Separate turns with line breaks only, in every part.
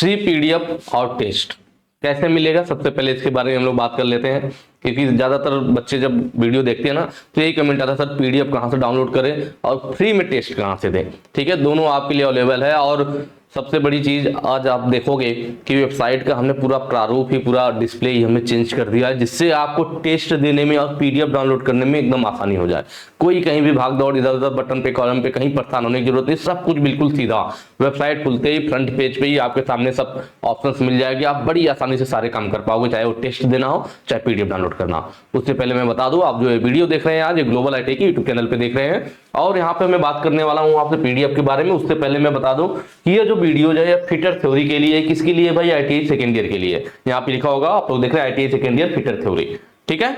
Free PDF और test कैसे मिलेगा, सबसे पहले इसके बारे में हम लोग बात कर लेते हैं। क्योंकि ज्यादातर बच्चे जब वीडियो देखते हैं ना तो यही कमेंट आता है, सर पीडीएफ कहाँ से डाउनलोड करें और फ्री में टेस्ट कहाँ से दें। ठीक है, दोनों आपके लिए अवेलेबल है। और सबसे बड़ी चीज आज आप देखोगे कि वेबसाइट का हमने पूरा प्रारूप ही, पूरा डिस्प्ले ही हमने चेंज कर दिया है, जिससे आपको टेस्ट देने में और पीडीएफ डाउनलोड करने में एकदम आसानी हो जाए। कोई कहीं भी भाग दौड़, इधर उधर बटन पे कॉलम पे कहीं परेशान होने की जरूरत नहीं, सब कुछ बिल्कुल सीधा वेबसाइट खुलते ही फ्रंट पेज पे ही आपके सामने सब ऑप्शंस मिल जाएगी। आप बड़ी आसानी से सारे काम कर पाओगे, चाहे वो टेस्ट देना हो चाहे पीडीएफ डाउनलोड करना हो। उससे पहले मैं बता दूं, आप जो वीडियो देख रहे हैं आज, ये ग्लोबल आईटी की यूट्यूब चैनल पे देख रहे हैं और यहाँ पे मैं बात करने वाला हूँ आपसे पीडीएफ के बारे में। उससे पहले मैं बता दूं कि ये जो वीडियो जो है फिटर थ्योरी के लिए, किसके लिए भाई, आईटीआई सेकेंड ईयर के लिए। यहाँ पे लिखा होगा, आप लोग देख रहे हैं ITI second year fitter theory. ठीक है,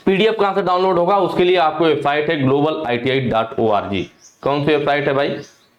पीडीएफ कहां से डाउनलोड होगा, उसके लिए आपको वेबसाइट है globaliti.org। कौन सी वेबसाइट है भाई,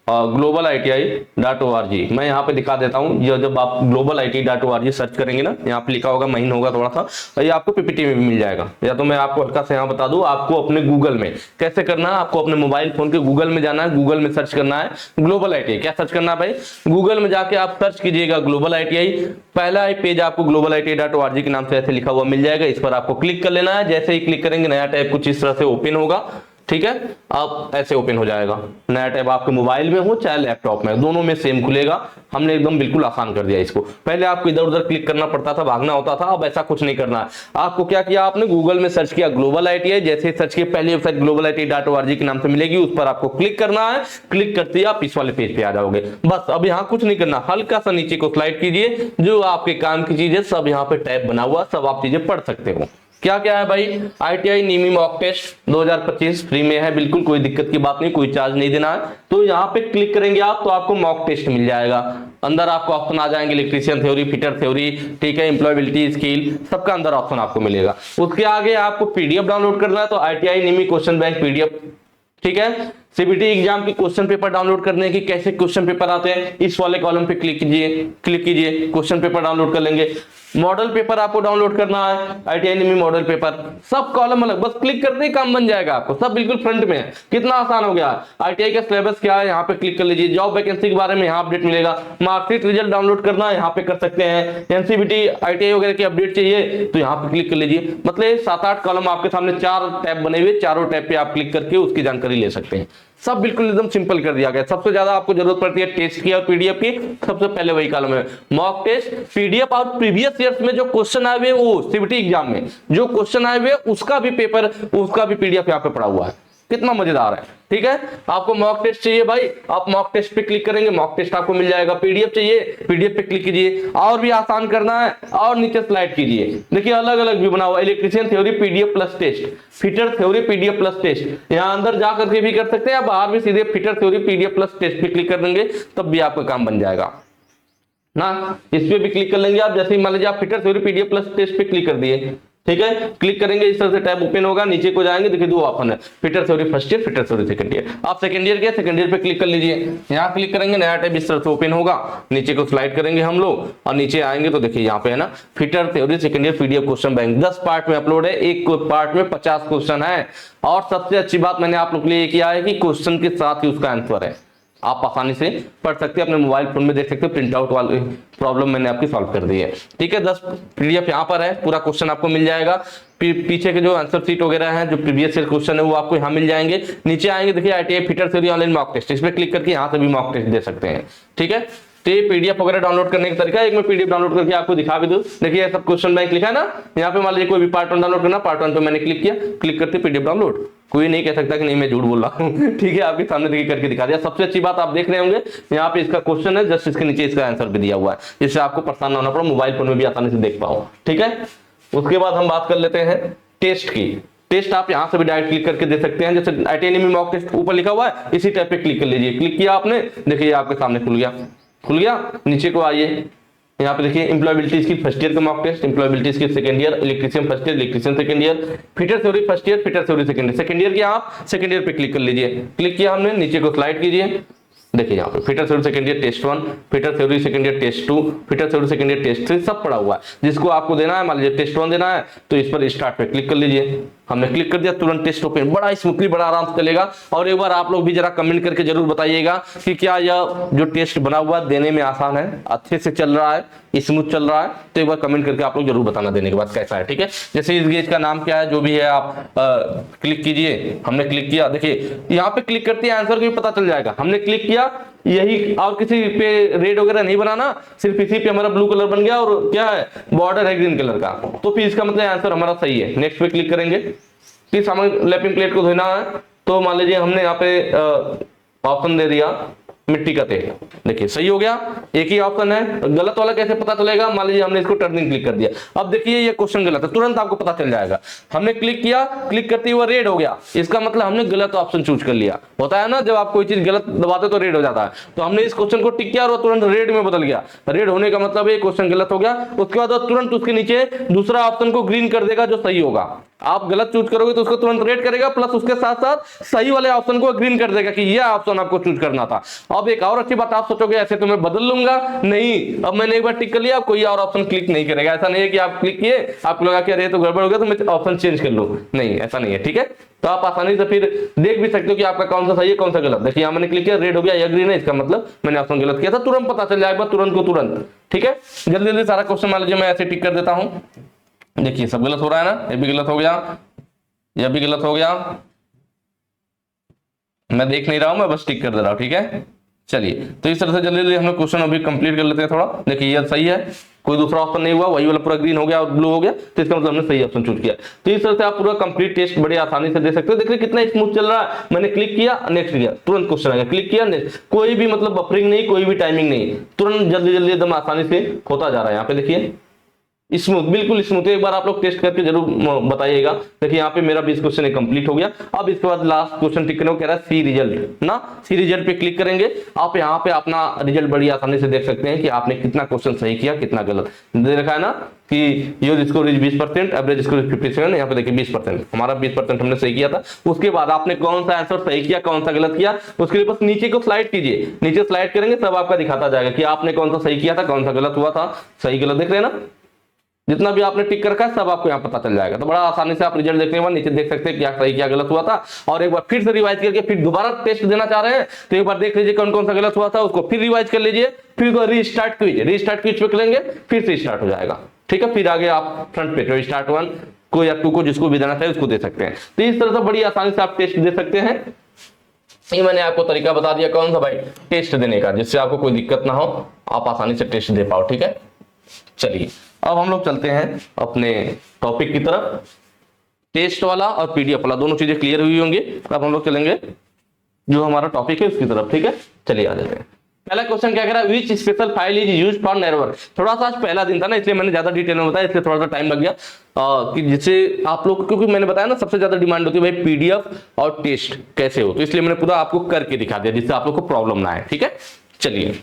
globaliti.org। मैं यहाँ पे दिखा देता हूँ, ये जब आप globaliti.org सर्च करेंगे ना, यहाँ पे लिखा होगा, महीन होगा थोड़ा सा, ये आपको पीपीटी में भी मिल जाएगा। या तो मैं आपको हल्का से यहाँ बता दूं, आपको अपने गूगल में कैसे करना है, आपको अपने मोबाइल फोन के गूगल में जाना है, गूगल में सर्च करना है ग्लोबल आईटीआई। क्या सर्च करना है भाई, गूगल में जाके आप सर्च कीजिएगा ग्लोबल आईटीआई। पहला पेज आपको globaliti.org के नाम से ऐसे लिखा हुआ मिल जाएगा, इस पर आपको क्लिक कर लेना है। जैसे ही क्लिक करेंगे नया टैब कुछ इस तरह से ओपन होगा। ठीक है, आप ऐसे ओपन हो जाएगा। नया टैब आपके मोबाइल में हो चाहे लैपटॉप में, दोनों में सेम खुलेगा। हमने एकदम बिल्कुल आसान कर दिया इसको। पहले आपको इधर उधर क्लिक करना पड़ता था, भागना होता था, अब ऐसा कुछ नहीं करना है। आपको क्या किया, आपने गूगल में सर्च किया ग्लोबल आईटीआई। जैसे सर्च किया, पहली वेबसाइट globaliti.org के नाम से मिलेगी, उस पर आपको क्लिक करना है। क्लिक करते ही आप इस वाले पेज पे आ जाओगे। बस अब यहाँ कुछ नहीं करना, हल्का सा नीचे को स्लाइड कीजिए, जो आपके काम की चीजें सब यहाँ पे टैब बना हुआ, सब आप चीजें पढ़ सकते हो। क्या क्या है भाई, आईटीआई नीमी मॉक टेस्ट 2025 फ्री में है, बिल्कुल कोई दिक्कत की बात नहीं, कोई चार्ज नहीं देना है। तो यहाँ पे क्लिक करेंगे आप तो आपको मॉक टेस्ट मिल जाएगा। अंदर आपको ऑप्शन आ जाएंगे इलेक्ट्रीशियन थ्योरी, फिटर थ्योरी, ठीक है, एम्प्लॉयबिलिटी स्किल, सबका अंदर ऑप्शन आपको मिलेगा। उसके आगे आपको पीडीएफ डाउनलोड करना है, तो आईटीआई नीमी क्वेश्चन बैंक पीडीएफ। ठीक है, सीबीटी एग्जाम की क्वेश्चन पेपर डाउनलोड करने की, कैसे क्वेश्चन पेपर आते हैं, इस वाले कॉलम पे क्लिक कीजिए, क्वेश्चन पेपर डाउनलोड कर लेंगे। मॉडल पेपर आपको डाउनलोड करना है, आईटीआई नीमी मॉडल पेपर, सब कॉलम अलग, बस क्लिक करते ही काम बन जाएगा आपको, सब बिल्कुल फ्रंट में है। कितना आसान हो गया। आईटीआई का सिलेबस क्या है, यहाँ पे क्लिक कर लीजिए। जॉब वैकेंसी के बारे में यहाँ अपडेट मिलेगा। मार्कशीट रिजल्ट डाउनलोड करना है, यहाँ पे कर सकते हैं। एनसीबीटी आईटीआई वगैरह की अपडेट चाहिए तो यहाँ पे क्लिक कर लीजिए। मतलब 7-8 कॉलम आपके सामने, 4 टैब बने हुए, चारों टैब पे आप क्लिक करके उसकी जानकारी ले सकते हैं। सब बिल्कुल एकदम सिंपल कर दिया गया। सबसे ज्यादा आपको जरूरत पड़ती है टेस्ट की और पीडीएफ की, सबसे पहले वही कॉलम है मॉक टेस्ट, पीडीएफ। और प्रीवियस ईयर्स में जो क्वेश्चन आए हुए, वो सीबीटी एग्जाम में जो क्वेश्चन आए हुए उसका भी पेपर, उसका भी पीडीएफ यहाँ पे पड़ा हुआ है। कितना मजेदार है। ठीक है, आपको मॉक टेस्ट चाहिए भाई, आप मॉक टेस्ट पे क्लिक करेंगे, मॉक टेस्ट आपको मिल जाएगा। पीडीएफ चाहिए, पीडीएफ पे क्लिक कीजिए। और भी आसान करना है और नीचे स्लाइड कीजिए, देखिए अलग अलग भी बना हुआ, electrician theory PDF plus test, fitter theory PDF plus test. यहाँ अंदर जा करके भी कर सकते हैं, बाहर भी सीधे fitter theory PDF plus test पे क्लिक कर देंगे, तब भी आपका काम बन जाएगा ना। इस पे भी क्लिक कर लेंगे आप। जैसे ही मान लीजिए आप fitter theory PDF plus test पे क्लिक कर दिए, ठीक है, क्लिक करेंगे, इस तरह से टैब ओपन होगा। नीचे को जाएंगे, देखिए 2 ऑप्शन है, fitter theory first year, fitter theory second year. आप सेकंड ईयर के, सेकंड ईयर पे क्लिक कर लीजिए। यहाँ क्लिक करेंगे, नया टैब इस तरह से ओपन होगा। नीचे को स्लाइड करेंगे हम लोग और नीचे आएंगे तो देखिए यहाँ पे है ना, fitter theory second year PDF question bank 10 part में अपलोड है। एक पार्ट में 50 क्वेश्चन है। और सबसे अच्छी बात मैंने आप लोग के लिए किया है कि क्वेश्चन के साथ ही उसका आंसर है, आप आसानी से पढ़ सकते हैं, अपने मोबाइल फोन में देख सकते हैं। प्रिंट आउट वाली प्रॉब्लम मैंने आपकी सॉल्व कर दी है। ठीक है, 10 पीडीएफ यहाँ पर है, पूरा क्वेश्चन आपको मिल जाएगा। पीछे के जो आंसर शीट वगैरह है, जो प्रीवियस ईयर क्वेश्चन है, वो आपको यहाँ मिल जाएंगे। नीचे आएंगे, देखिए ITI fitter theory online mock test, इस पर क्लिक करके यहाँ से भी मॉक टेस्ट दे सकते हैं। ठीक है, तो ये पीडीएफ वगैरह डाउनलोड करने का तरीका है। एक मैं पीडीएफ डाउनलोड करके आपको दिखा भी दूं। देखिए सब क्वेश्चन बैंक लिखा है ना, यहाँ पे मान लीजिए कोई भी पार्ट 1 डाउनलोड करना, पार्ट 1 पे मैंने क्लिक किया, क्लिक करते पीडीएफ डाउनलोड। कोई नहीं कह सकता कि नहीं मैं झूठ बोल रहा हूँ। ठीक है, आपके सामने देखिए करके दिखा दिया। सबसे अच्छी बात आप देख रहे होंगे, यहाँ पे इसका क्वेश्चन है, जस्ट इसके नीचे इसका आंसर भी दिया हुआ है, जिससे आपको परेशान ना होना पड़े, मोबाइल फोन में भी आसानी से देख पाओ। ठीक है, उसके बाद हम बात कर लेते हैं टेस्ट की। टेस्ट आप यहाँ से भी डायरेक्ट क्लिक करके दे सकते हैं। जैसे आईटीआई नीमी मॉक टेस्ट ऊपर लिखा हुआ है, इसी टाइप पे क्लिक कर लीजिए। क्लिक किया आपने, देखिए आपके सामने खुल गया। नीचे को आइए, यहाँ पे देखिए एम्प्लॉयबिलिटी की फर्स्ट ईयर का मॉक टेस्ट, एम्प्लॉयबिलिटी की second year, electrician first year, electrician second year, fitter theory first year, fitter theory second year. Second year की आप सेकंड ईयर पे क्लिक कर लीजिए। क्लिक किया हमने, नीचे को स्लाइड कीजिए। देखिए यहाँ पे fitter theory second year test 1, fitter theory second year test 2, fitter theory second year test 3 सब पड़ा हुआ है। जिसको आपको देना है, मान लीजिए टेस्ट 1 देना है तो इस पर स्टार्ट पे क्लिक कर लीजिए। हमने क्लिक कर दिया, तुरंत टेस्ट ओपन, बड़ा स्मूथली बड़ा आराम से चलेगा। और एक बार आप लोग भी जरा कमेंट करके जरूर बताइएगा कि क्या यह जो टेस्ट बना हुआ देने में आसान है, अच्छे से चल रहा है, स्मूथ चल रहा है। तो एक बार कमेंट करके आप लोग जरूर बताना देने के बाद कैसा है, ठीक है। जैसे इस गेज का नाम क्या है, जो भी है आप क्लिक कीजिए। हमने क्लिक किया, देखिए यहाँ पे क्लिक करते हैं आंसर को भी पता चल जाएगा। हमने क्लिक किया, यही, और किसी पे रेड वगैरह नहीं बनाना, सिर्फ इसी पे हमारा ब्लू कलर बन गया और क्या है बॉर्डर है ग्रीन कलर का, तो फिर इसका मतलब आंसर हमारा सही है। नेक्स्ट पे क्लिक करेंगे। किस हमें लैपिंग प्लेट को धोना है, तो मान लीजिए हमने यहाँ पे ऑप्शन दे दिया मिट्टी का तेल, देखिए सही हो गया। एक ही ऑप्शन है, गलत वाला कैसे पता चलेगा, मान लीजिए हमने इसको टर्निंग क्लिक कर दिया, अब देखिए ये क्वेश्चन गलत है, तुरंत आपको पता चल जाएगा। हमने क्लिक किया, क्लिक करते हुए रेड हो गया, इसका मतलब हमने गलत ऑप्शन चूज कर लिया। होता है ना जब आप कोई चीज गलत दबाते तो रेड हो जाता है, तो हमने इस क्वेश्चन को टिक किया और वो तुरंत रेड में बदल गया। रेड होने का मतलब ये क्वेश्चन गलत हो गया। उसके बाद तुरंत उसके नीचे दूसरा ऑप्शन को ग्रीन कर देगा जो सही होगा। आप गलत चूज करोगे तो उसको तुरंत रेड करेगा, प्लस उसके साथ साथ सही वाले ऑप्शन को ग्रीन कर देगा कि यह ऑप्शन आपको चूज करना था। अब एक और अच्छी बात, आप सोचोगे ऐसे तो मैं बदल लूंगा, नहीं, अब मैंने एक बार टिक कर लिया, कोई और ऑप्शन क्लिक नहीं करेगा। ऐसा नहीं है कि आप क्लिक किए, आपको लगा कि अरे तो गड़बड़ हो गया तो मैं ऑप्शन चेंज कर लूं, नहीं ऐसा नहीं है, ठीक है। तो आप आसानी से फिर देख भी सकते हो कि आपका कौन सा सही है कौन सा गलत। देखिए यहाँ मैंने क्लिक किया, रेड हो गया, या ग्रीन है, इसका मतलब मैंने ऑप्शन गलत किया था, तुरंत पता चल जाएगा, तुरंत को तुरंत, ठीक है। जल्दी जल्दी सारा क्वेश्चन मान लीजिए मैं ऐसे टिक कर देता हूं। देखिए सब गलत हो रहा है ना, ये भी गलत हो गया, यह भी गलत हो गया, मैं देख नहीं रहा हूं, मैं बस टिक कर दे रहा हूं, ठीक है। चलिए तो इस तरह से जल्दी जल्दी हम लोग क्वेश्चन अभी कंप्लीट कर लेते हैं थोड़ा। देखिए यह सही है, कोई दूसरा ऑप्शन नहीं हुआ, वही वाला पूरा ग्रीन हो गया और ब्लू हो गया, तो इसका मतलब हमने सही ऑप्शन चूज किया। तो इस तरह से आप पूरा कंप्लीट टेस्ट बड़ी आसानी से दे सकते हो। देखिए कितना स्मूथ चल रहा है, मैंने क्लिक किया, नेक्स्ट किया, तुरंत क्वेश्चन आ गया, क्लिक किया नेक्स्ट, कोई भी मतलब बफरिंग नहीं, कोई भी टाइमिंग नहीं, तुरंत जल्दी जल्दी एकदम आसानी से होता जा रहा है। यहाँ पे देखिए स्मूथ, बिल्कुल स्मूथ। एक बार आप लोग टेस्ट करके जरूर बताइएगा। देखिए यहाँ पे मेरा 20 क्वेश्चन कंप्लीट हो गया। अब इसके बाद लास्ट क्वेश्चन टिक करने को कह रहा है सी रिजल्ट ना, सी रिजल्ट पे क्लिक करेंगे। आप यहाँ पे अपना रिजल्ट बड़ी आसानी से देख सकते हैं कि आपने कितना क्वेश्चन सही किया, कितना गलत दे रखा है ना, कि use score is 20%, average score is 57। यहाँ पे देखिए 20%, हमारा 20% हमने सही किया था। उसके बाद आपने कौन सा आंसर सही किया, कौन सा गलत किया, उसके लिए बस नीचे को स्लाइड कीजिए, नीचे स्लाइड करेंगे सब आपका दिखाता जाएगा कि आपने कौन सा सही किया था, कौन सा गलत हुआ था, सही गलत देख रहे हैं ना। जितना भी आपने टिक कर रखा है सब आपको यहाँ पता चल जाएगा। तो बड़ा आसानी से आप रिजल्ट देखने के बाद नीचे देख सकते हैं क्या सही क्या गलत हुआ था। और एक बार फिर से रिवाइज करके फिर दोबारा टेस्ट देना चाह रहे हैं तो एक बार देख लीजिए कौन कौन सा गलत हुआ था, उसको फिर रिवाइज कर लीजिए, फिर रीस्टार्ट कीजिए, रीस्टार्ट स्विच पे करेंगे फिर से स्टार्ट हो जाएगा, ठीक है। फिर आगे आप फ्रंट पे स्टार्ट 1 को या 2 को जिसको भी देना चाहिए उसको दे सकते हैं। तो इस तरह से बड़ी आसानी से आप टेस्ट दे सकते हैं। ये मैंने आपको तरीका बता दिया कौन सा भाई टेस्ट देने का, जिससे आपको कोई दिक्कत ना हो, आप आसानी से टेस्ट दे पाओ, ठीक है। चलिए अब हम लोग चलते हैं अपने टॉपिक की तरफ। टेस्ट वाला और पीडीएफ वाला दोनों चीजें क्लियर हुई होंगी। अब हम लोग चलेंगे जो हमारा टॉपिक है उसकी तरफ, ठीक है। चलिए आ जाते हैं। पहला क्वेश्चन क्या कह रहा है, which special file is used for network. थोड़ा सा आज पहला दिन था ना, इसलिए मैंने ज्यादा डिटेल में बताया, इसलिए थोड़ा सा टाइम लग गया कि जिससे आप लोग, क्योंकि मैंने बताया ना सबसे ज्यादा डिमांड होती है भाई पीडीएफ और टेस्ट कैसे हो, तो इसलिए मैंने पूरा आपको करके दिखा दिया जिससे आप लोग को प्रॉब्लम ना आए, ठीक है। चलिए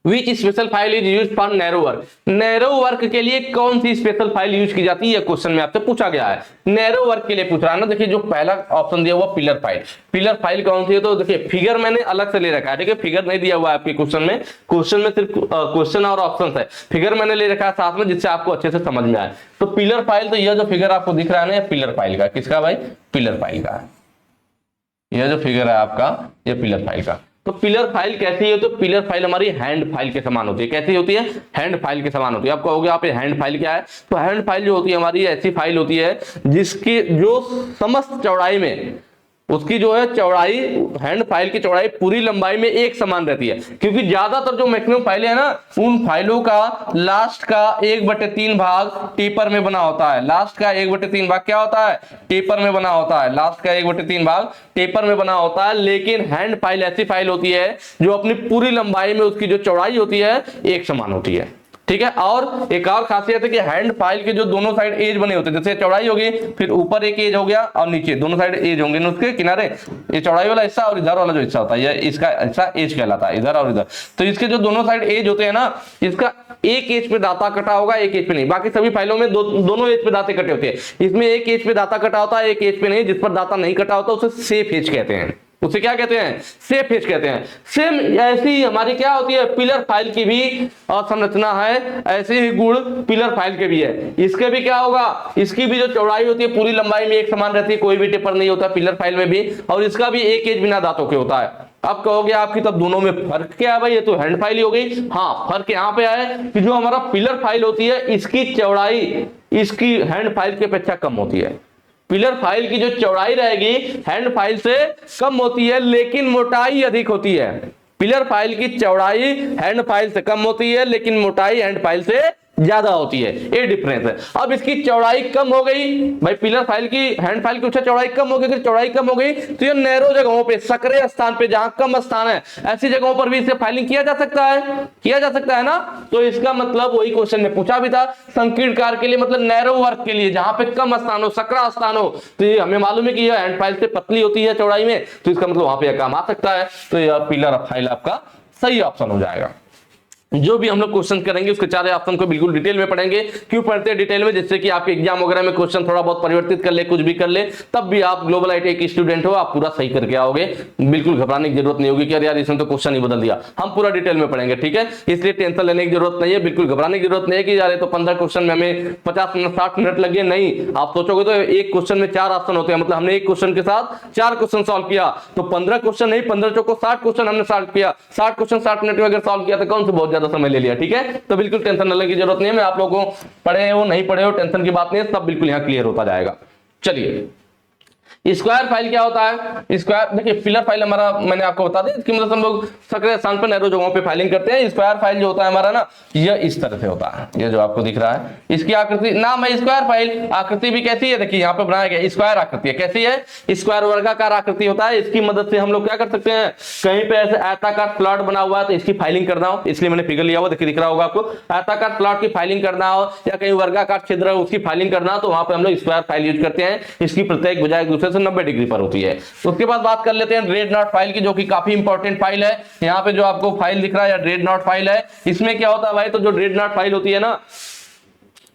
Which special file is used for narrow work? Narrow work के लिए कौन सी स्पेशल फाइल यूज की जाती है, क्वेश्चन में आपसे पूछा गया है। नैरो वर्क के लिए पूछ रहा है ना। देखिए जो पहला ऑप्शन दिया हुआ पिलर फाइल, पिलर फाइल कौन सी है, तो देखिए फिगर मैंने अलग से ले रखा है, ठीक है। फिगर नहीं दिया हुआ है आपके क्वेश्चन में, क्वेश्चन में सिर्फ क्वेश्चन और ऑप्शन है, फिगर मैंने ले रखा है साथ में जिससे आपको अच्छे से समझ में आए। तो पिलर फाइल, तो यह जो फिगर आपको दिख रहा है ना, पिलर फाइल का, किसका भाई, पिलर फाइल का है। यह जो फिगर है आपका ये पिलर फाइल का। तो पिलर फाइल कैसी है, तो पिलर फाइल हमारी हैंड फाइल के समान होती है। कैसी होती है, हैंड फाइल के समान होती है। आप कहोगे आप हैंड फाइल क्या है, तो हैंड फाइल जो होती है हमारी ऐसी फाइल होती है जिसकी जो समस्त चौड़ाई में, उसकी जो है चौड़ाई, हैंड फाइल की चौड़ाई पूरी लंबाई में एक समान रहती है। क्योंकि ज्यादातर जो मैक्सिमम फाइलें है ना, उन फाइलों का लास्ट का 1/3 भाग टेपर में बना होता है। लास्ट का 1/3 भाग क्या होता है, टेपर में बना होता है। लास्ट का 1/3 भाग टेपर में बना होता है। लेकिन हैंड फाइल ऐसी फाइल होती है जो अपनी पूरी लंबाई में उसकी जो चौड़ाई होती है एक समान होती है, ठीक है। और एक और खासियत है कि हैंड फाइल के जो दोनों साइड एज बने होते हैं, जैसे चौड़ाई होगी फिर ऊपर एक एज हो गया और नीचे दोनों साइड एज होंगे ना उसके किनारे, ये चौड़ाई वाला हिस्सा और इधर वाला जो हिस्सा होता है ये इसका हिस्सा एज कहलाता है, इधर और इधर। तो इसके जो दोनों साइड एज होते हैं ना, इसका एक एज पे दाता कटा होगा, एक एज पे नहीं। बाकी सभी फाइलों में दोनों एज पे दाते कटे होते हैं, इसमें एक एज पे दाता कटा होता है, एक एज पे नहीं। जिस पर दाता नहीं कटा होता उसे सेफ एज कहते हैं, उसे क्या कहते हैं, शेप फेस कहते हैं। सेम ऐसी हमारी क्या होती है, पिलर फाइल की भी संरचना है, ऐसे ही गुण पिलर फाइल के भी है। इसके भी क्या होगा, इसकी भी जो चौड़ाई होती है पूरी लंबाई में एक समान रहती है, कोई भी टेपर नहीं होता पिलर फाइल में भी, और इसका भी एक एज बिना दांतों के होता है। अब कहोगे आपकी तब दोनों में फर्क क्या है भाई, ये तो हैंड फाइल ही हो गई। हाँ, फर्क यहाँ पे है कि जो हमारा पिलर फाइल होती है इसकी चौड़ाई इसकी हैंड फाइल की अपेक्षा कम होती है। पिलर फाइल की जो चौड़ाई रहेगी हैंड फाइल से कम होती है, लेकिन मोटाई अधिक होती है। पिलर फाइल की चौड़ाई हैंड फाइल से कम होती है, लेकिन मोटाई हैंड फाइल से ज्यादा होती है, ये डिफरेंस है। अब इसकी चौड़ाई कम हो गई भाई, पिलर फाइल की हैंड फाइल की चौड़ाई कम हो गई, अगर चौड़ाई कम हो गई तो ये नैरो जगहों पे, सकरे स्थान पे, जहां कम स्थान है ऐसी जगहों पर भी इसे फाइलिंग किया जा सकता है ना। तो इसका मतलब वही क्वेश्चन में पूछा भी था, संकीर्ण कार के लिए मतलब नैरो वर्क के लिए, जहां पे कम स्थान हो, सकरा स्थान हो, तो ये हमें मालूम है कि यह हैंड फाइल से पतली होती है चौड़ाई में, तो इसका मतलब वहां पे काम आ सकता है। तो यह पिलर फाइल आपका सही ऑप्शन हो जाएगा। जो भी हम लोग क्वेश्चन करेंगे उसके चार ऑप्शन को बिल्कुल डिटेल में पढ़ेंगे। क्यों पढ़ते हैं डिटेल में, जिससे कि आपके एग्जाम वगैरह में क्वेश्चन थोड़ा बहुत परिवर्तित कर ले, कुछ भी कर ले, तब भी आप ग्लोबल आईटीआई के स्टूडेंट हो, आप पूरा सही करके आओगे। बिल्कुल घबराने की जरूरत नहीं होगी कि यार इसने तो क्वेश्चन ही बदल दिया, हम पूरा डिटेल में पढ़ेंगे, ठीक है। इसलिए टेंशन लेने की जरूरत नहीं है, बिल्कुल घबराने की जरूरत नहीं है कि यार तो 15 क्वेश्चन में हमें 50 मिनट 60 मिनट लगे। नहीं, आप सोचोगे तो एक क्वेश्चन में 4 ऑप्शन होते हैं, मतलब हमने एक क्वेश्चन के साथ 4 क्वेश्चन सॉल्व किया, तो 15 क्वेश्चन नहीं, 15 चौको 60 क्वेश्चन हमने सॉल्व किया। 60 क्वेश्चन 60 मिनट में अगर सॉल्व किया तो कौन से बहुत ज्यादा समय ले लिया, ठीक है। तो बिल्कुल टेंशन लेने की जरूरत नहीं है। मैं आप लोगों को पढ़े हो नहीं पढ़े हो टेंशन की बात नहीं है, सब बिल्कुल यहां क्लियर होता जाएगा। चलिए, स्क्वायर फाइल क्या होता है। स्क्वायर देखिए, पिलर फाइल हमारा मैंने आपको बता दिया, इसकी मतलब हम लोग सकरे स्थान पर नैरो जगहों पे फाइलिंग करते हैं। स्क्वायर फाइल जो होता है हमारा ना, यह इस तरह से होता है, ये जो आपको दिख रहा है, इसकी आकृति नाम है स्क्वायर फाइल। आकृति भी कैसी है, देखिए यहाँ पे बनाया गया स्क्वायर आकृति है। कैसी है, स्क्वायर वर्गाकार आकृति होता है। इसकी मदद से हम लोग क्या कर सकते हैं, कहीं पे ऐसे आयताकार प्लॉट बना हुआ है तो इसकी फाइलिंग करना हो, इसलिए मैंने फिगर लिया हुआ, देखिए दिख रहा होगा आपको, आयताकार प्लॉट की फाइलिंग करना हो, या कहीं वर्गाकार छिद्र है उसकी फाइलिंग करना हो, तो वहां पे हम लोग स्क्वायर फाइल यूज करते हैं। इसकी प्रत्येक भुजा एक दूसरे से 90 डिग्री पर होती है। उसके बाद बात कर लेते हैं ड्रेडनॉट फाइल की, जो कि काफी इंपॉर्टेंट फाइल है। यहाँ पे जो आपको फाइल दिख रहा है ड्रेडनॉट फाइल है। इसमें क्या होता है भाई, तो जो ड्रेडनॉट फाइल होती है ना,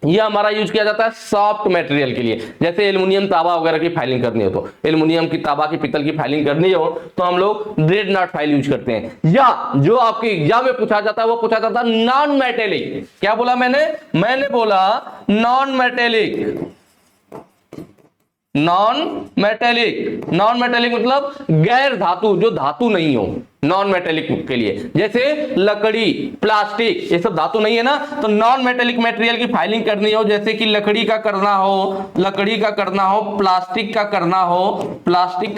यह हमारा यूज किया जाता है सॉफ्ट मटेरियल के लिए। जैसे एल्युमिनियम तांबा वगैरह की फाइलिंग करनी हो, तो एल्युमिनियम की, तांबा की, पीतल की फाइलिंग करनी हो तो हम लोग ड्रेडनॉट फाइल यूज करते हैं। या जो आपके एग्जाम में पूछा जाता है वो पूछा जाता है नॉन मेटेलिक। क्या बोला मैंने बोला नॉन मेटेलिक। नॉन मेटेलिक मतलब गैर धातु, जो धातु नहीं हो, नॉन मेटेलिक के लिए। जैसे लकड़ी, प्लास्टिक, ये सब धातु नहीं है ना, तो नॉन मेटेलिक मटेरियल की फाइलिंग करनी हो, जैसे कि लकड़ी का करना हो, प्लास्टिक का